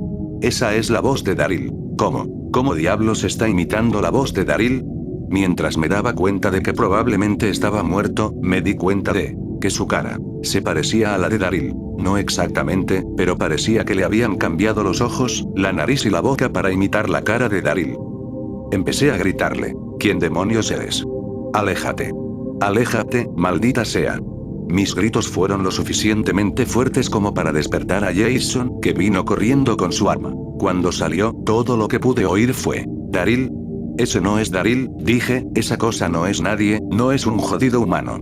Esa es la voz de Daryl. ¿Cómo? ¿Cómo diablos está imitando la voz de Daryl? Mientras me daba cuenta de que probablemente estaba muerto, me di cuenta de que su cara se parecía a la de Daryl. No exactamente, pero parecía que le habían cambiado los ojos, la nariz y la boca para imitar la cara de Daryl. Empecé a gritarle. ¿Quién demonios eres? Aléjate. Aléjate, maldita sea. Mis gritos fueron lo suficientemente fuertes como para despertar a Jason, que vino corriendo con su arma. Cuando salió, todo lo que pude oír fue: ¿Daryl? Ese no es Daryl, dije, esa cosa no es nadie, no es un jodido humano.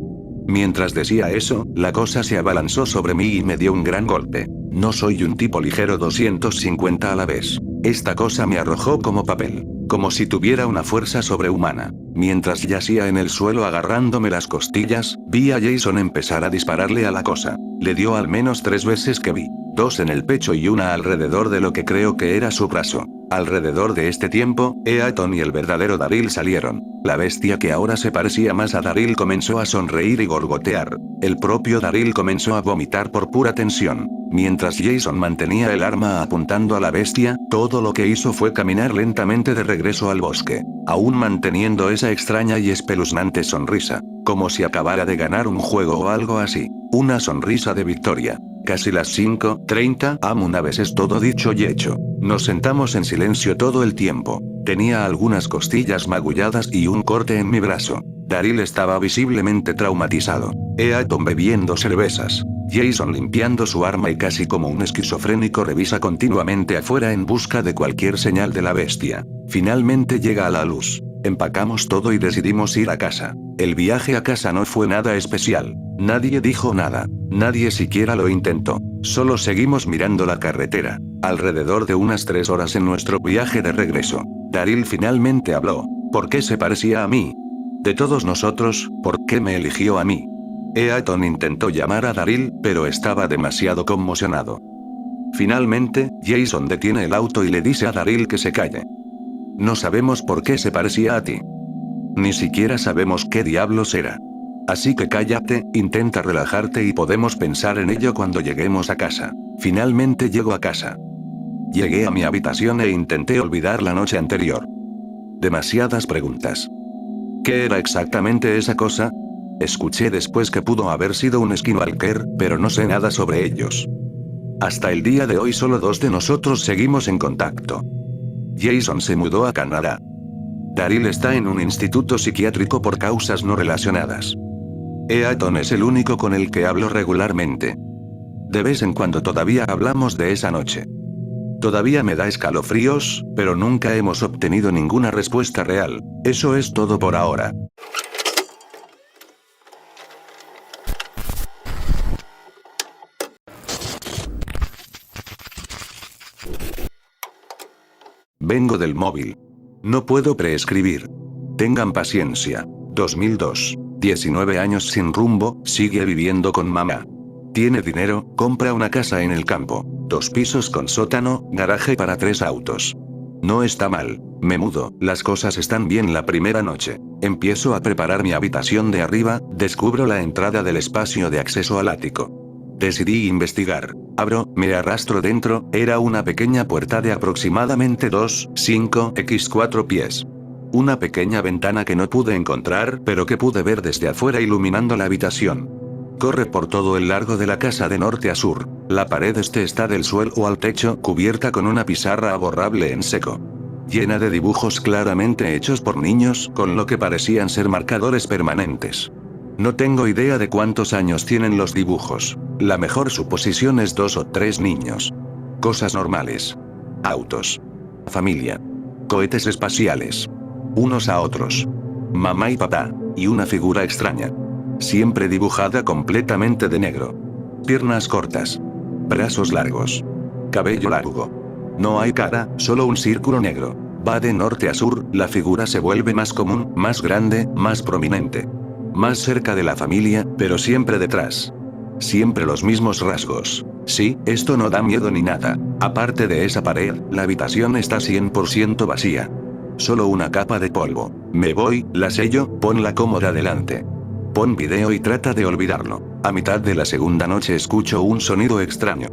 Mientras decía eso, la cosa se abalanzó sobre mí y me dio un gran golpe. No soy un tipo ligero 250 a la vez. Esta cosa me arrojó como papel. Como si tuviera una fuerza sobrehumana. Mientras yacía en el suelo agarrándome las costillas, vi a Jason empezar a dispararle a la cosa. Le dio al menos 3 veces que vi. 2 en el pecho y una alrededor de lo que creo que era su brazo. Alrededor de este tiempo, Eaton y el verdadero Daryl salieron. La bestia que ahora se parecía más a Daryl comenzó a sonreír y gorgotear. El propio Daryl comenzó a vomitar por pura tensión. Mientras Jason mantenía el arma apuntando a la bestia, todo lo que hizo fue caminar lentamente de regreso al bosque, aún manteniendo esa extraña y espeluznante sonrisa, como si acabara de ganar un juego o algo así. Una sonrisa de victoria. Casi las 5:30 am. Una vez es todo dicho y hecho. Nos sentamos en silencio todo el tiempo. Tenía algunas costillas magulladas y un corte en mi brazo. Daryl estaba visiblemente traumatizado. Eaton bebiendo cervezas. Jason limpiando su arma y casi como un esquizofrénico revisa continuamente afuera en busca de cualquier señal de la bestia. Finalmente llega a la luz. Empacamos todo y decidimos ir a casa. El viaje a casa no fue nada especial. Nadie dijo nada. Nadie siquiera lo intentó. Solo seguimos mirando la carretera. Alrededor de unas 3 horas en nuestro viaje de regreso. Daryl finalmente habló. ¿Por qué se parecía a mí? De todos nosotros, ¿por qué me eligió a mí? Eaton intentó llamar a Daryl, pero estaba demasiado conmocionado. Finalmente, Jason detiene el auto y le dice a Daryl que se calle. No sabemos por qué se parecía a ti. Ni siquiera sabemos qué diablos era. Así que cállate, intenta relajarte y podemos pensar en ello cuando lleguemos a casa. Finalmente llego a casa. Llegué a mi habitación e intenté olvidar la noche anterior. Demasiadas preguntas. ¿Qué era exactamente esa cosa? Escuché después que pudo haber sido un skinwalker, pero no sé nada sobre ellos. Hasta el día de hoy solo 2 de nosotros seguimos en contacto. Jason se mudó a Canadá. Daryl está en un instituto psiquiátrico por causas no relacionadas. Eaton es el único con el que hablo regularmente. De vez en cuando todavía hablamos de esa noche. Todavía me da escalofríos, pero nunca hemos obtenido ninguna respuesta real. Eso es todo por ahora. Vengo del móvil. No puedo preescribir. Tengan paciencia. 2002. 19 años sin rumbo, sigue viviendo con mamá. Tiene dinero, compra una casa en el campo. 2 pisos con sótano, garaje para 3 autos. No está mal. Me mudo, las cosas están bien la primera noche. Empiezo a preparar mi habitación de arriba, descubro la entrada del espacio de acceso al ático. Decidí investigar. Abro, me arrastro dentro, era una pequeña puerta de aproximadamente 2,5 x 4 pies. Una pequeña ventana que no pude encontrar, pero que pude ver desde afuera iluminando la habitación. Corre por todo el largo de la casa de norte a sur. La pared está del suelo al techo, cubierta con una pizarra borrable en seco. Llena de dibujos claramente hechos por niños, con lo que parecían ser marcadores permanentes. No tengo idea de cuántos años tienen los dibujos. La mejor suposición es 2 o 3 niños. Cosas normales. Autos. Familia. Cohetes espaciales. Unos a otros. Mamá y papá. Y una figura extraña. Siempre dibujada completamente de negro. Piernas cortas. Brazos largos. Cabello largo. No hay cara, solo un círculo negro. Va de norte a sur, la figura se vuelve más común, más grande, más prominente. Más cerca de la familia, pero siempre detrás. Siempre los mismos rasgos. Sí, esto no da miedo ni nada. Aparte de esa pared, la habitación está 100% vacía. Solo una capa de polvo. Me voy, la sello, pon la cómoda delante. Pon video y trata de olvidarlo. A mitad de la segunda noche escucho un sonido extraño.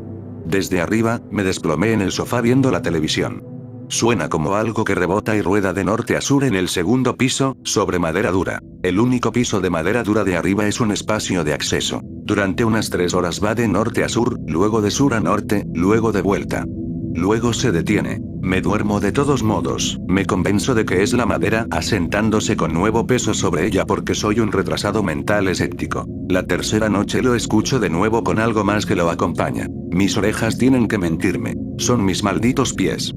Desde arriba, me desplomé en el sofá viendo la televisión. Suena como algo que rebota y rueda de norte a sur en el segundo piso, sobre madera dura. El único piso de madera dura de arriba es un espacio de acceso. Durante unas 3 horas va de norte a sur, luego de sur a norte, luego de vuelta. Luego se detiene. Me duermo de todos modos, me convenzo de que es la madera asentándose con nuevo peso sobre ella porque soy un retrasado mental escéptico. La tercera noche lo escucho de nuevo con algo más que lo acompaña. Mis orejas tienen que mentirme. Son mis malditos pies.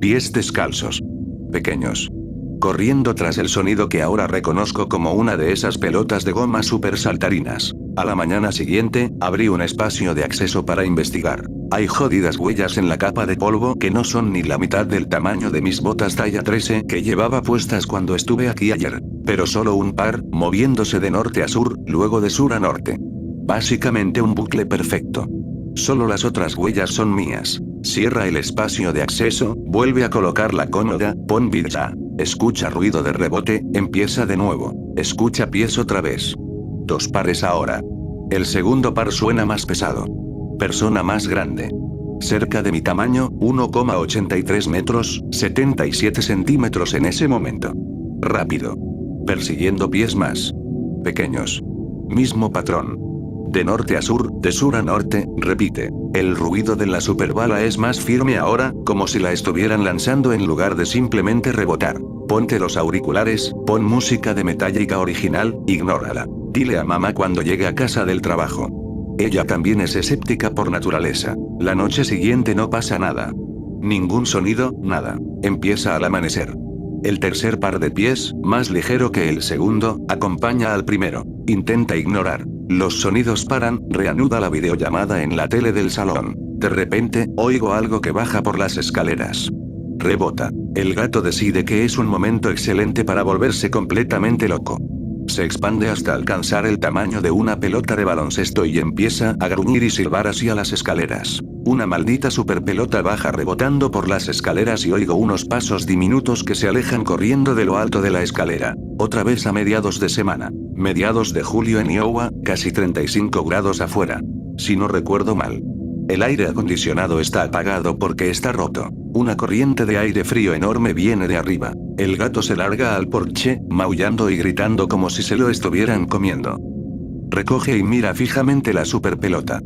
Pies descalzos. Pequeños. Corriendo tras el sonido que ahora reconozco como una de esas pelotas de goma super saltarinas. A la mañana siguiente, abrí un espacio de acceso para investigar. Hay jodidas huellas en la capa de polvo que no son ni la mitad del tamaño de mis botas talla 13 que llevaba puestas cuando estuve aquí ayer. Pero solo un par, moviéndose de norte a sur, luego de sur a norte. Básicamente un bucle perfecto. Solo las otras huellas son mías. Cierra el espacio de acceso, vuelve a colocar la cómoda, pon vida. Escucha ruido de rebote, empieza de nuevo. Escucha pies otra vez. 2 pares ahora. El segundo par suena más pesado. Persona más grande. Cerca de mi tamaño, 1,83 metros, 77 centímetros en ese momento. Rápido. Persiguiendo pies más pequeños. Mismo patrón. De norte a sur, de sur a norte, repite. El ruido de la superbala es más firme ahora, como si la estuvieran lanzando en lugar de simplemente rebotar. Ponte los auriculares, pon música de Metallica original, ignórala. Dile a mamá cuando llegue a casa del trabajo. Ella también es escéptica por naturaleza. La noche siguiente no pasa nada. Ningún sonido, nada. Empieza al amanecer. El tercer par de pies, más ligero que el segundo, acompaña al primero. Intenta ignorar. Los sonidos paran, reanuda la videollamada en la tele del salón. De repente, oigo algo que baja por las escaleras. Rebota. El gato decide que es un momento excelente para volverse completamente loco. Se expande hasta alcanzar el tamaño de una pelota de baloncesto y empieza a gruñir y silbar hacia las escaleras. Una maldita superpelota baja rebotando por las escaleras y oigo unos pasos diminutos que se alejan corriendo de lo alto de la escalera. Otra vez a mediados de semana. Mediados de julio en Iowa, casi 35 grados afuera. Si no recuerdo mal. El aire acondicionado está apagado porque está roto. Una corriente de aire frío enorme viene de arriba. El gato se larga al porche, maullando y gritando como si se lo estuvieran comiendo. Recoge y mira fijamente la superpelota.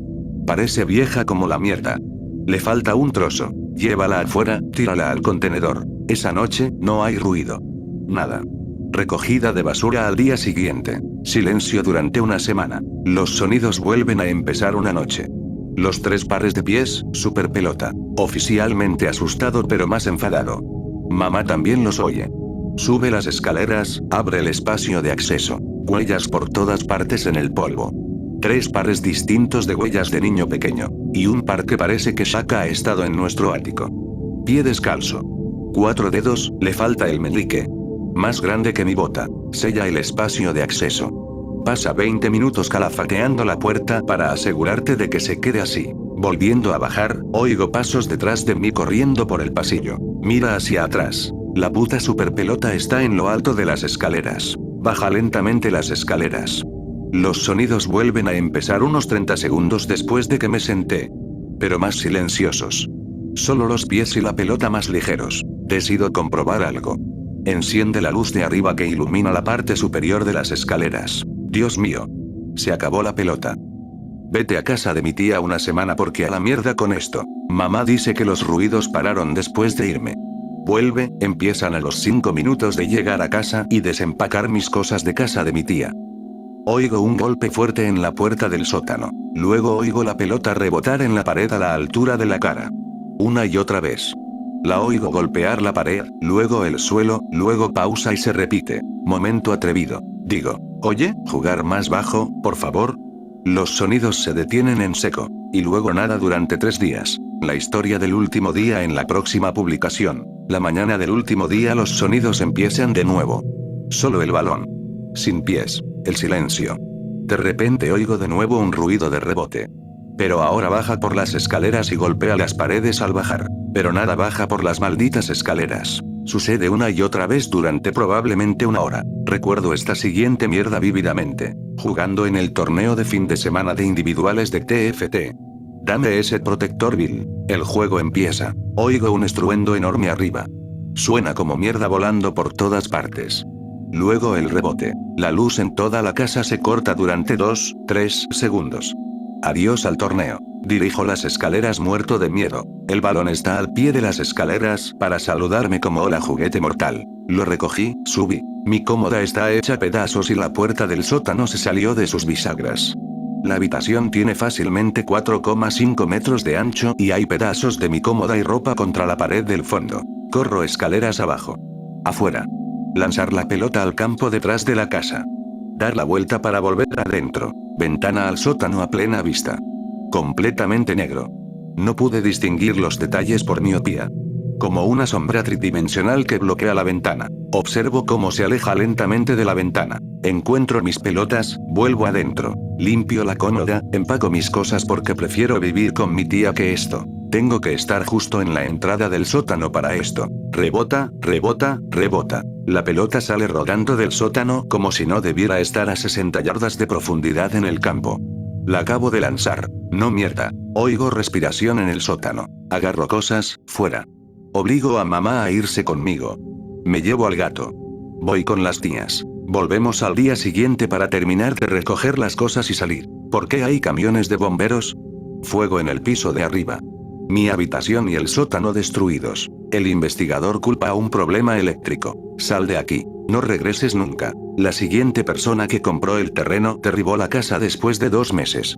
Parece vieja como la mierda. Le falta un trozo. Llévala afuera, tírala al contenedor. Esa noche, no hay ruido. Nada. Recogida de basura al día siguiente. Silencio durante una semana. Los sonidos vuelven a empezar una noche. Los 3 pares de pies, superpelota. Oficialmente asustado pero más enfadado. Mamá también los oye. Sube las escaleras, abre el espacio de acceso. Huellas por todas partes en el polvo. 3 pares distintos de huellas de niño pequeño. Y un par que parece que Shaka ha estado en nuestro ático. Pie descalzo. 4 dedos, le falta el meñique. Más grande que mi bota. Sella el espacio de acceso. Pasa 20 minutos calafateando la puerta para asegurarte de que se quede así. Volviendo a bajar, oigo pasos detrás de mí corriendo por el pasillo. Mira hacia atrás. La puta superpelota está en lo alto de las escaleras. Baja lentamente las escaleras. Los sonidos vuelven a empezar unos 30 segundos después de que me senté. Pero más silenciosos. Solo los pies y la pelota más ligeros. Decido comprobar algo. Enciende la luz de arriba que ilumina la parte superior de las escaleras. Dios mío. Se acabó la pelota. Vete a casa de mi tía una semana porque a la mierda con esto. Mamá dice que los ruidos pararon después de irme. Vuelve, empiezan a los 5 minutos de llegar a casa y desempacar mis cosas de casa de mi tía. Oigo un golpe fuerte en la puerta del sótano. Luego oigo la pelota rebotar en la pared a la altura de la cara. Una y otra vez. La oigo golpear la pared, luego el suelo, luego pausa y se repite. Momento atrevido. Digo, oye, jugar más bajo, por favor. Los sonidos se detienen en seco. Y luego nada durante 3 días. La historia del último día en la próxima publicación. La mañana del último día los sonidos empiezan de nuevo. Solo el balón. Sin pies. El silencio. De repente oigo de nuevo un ruido de rebote. Pero ahora baja por las escaleras y golpea las paredes al bajar. Pero nada baja por las malditas escaleras. Sucede una y otra vez durante probablemente una hora. Recuerdo esta siguiente mierda vívidamente. Jugando en el torneo de fin de semana de individuales de TFT. Dame ese protector Bill. El juego empieza. Oigo un estruendo enorme arriba. Suena como mierda volando por todas partes. Luego el rebote. La luz en toda la casa se corta durante 2, 3 segundos. Adiós al torneo. Dirijo las escaleras muerto de miedo. El balón está al pie de las escaleras para saludarme como hola juguete mortal. Lo recogí, subí. Mi cómoda está hecha pedazos y la puerta del sótano se salió de sus bisagras. La habitación tiene fácilmente 4,5 metros de ancho y hay pedazos de mi cómoda y ropa contra la pared del fondo. Corro escaleras abajo. Afuera. Lanzar la pelota al campo detrás de la casa. Dar la vuelta para volver adentro. Ventana al sótano a plena vista. Completamente negro. No pude distinguir los detalles por miopía. Como una sombra tridimensional que bloquea la ventana. Observo cómo se aleja lentamente de la ventana. Encuentro mis pelotas, vuelvo adentro. Limpio la cómoda, empaco mis cosas porque prefiero vivir con mi tía que esto. Tengo que estar justo en la entrada del sótano para esto. Rebota, rebota, rebota. La pelota sale rodando del sótano como si no debiera estar a 60 yardas de profundidad en el campo. La acabo de lanzar. No mierda. Oigo respiración en el sótano. Agarro cosas, fuera. Obligo a mamá a irse conmigo. Me llevo al gato. Voy con las tías. Volvemos al día siguiente para terminar de recoger las cosas y salir. ¿Por qué hay camiones de bomberos? Fuego en el piso de arriba. Mi habitación y el sótano destruidos. El investigador culpa a un problema eléctrico. Sal de aquí. No regreses nunca. La siguiente persona que compró el terreno derribó la casa después de 2 meses.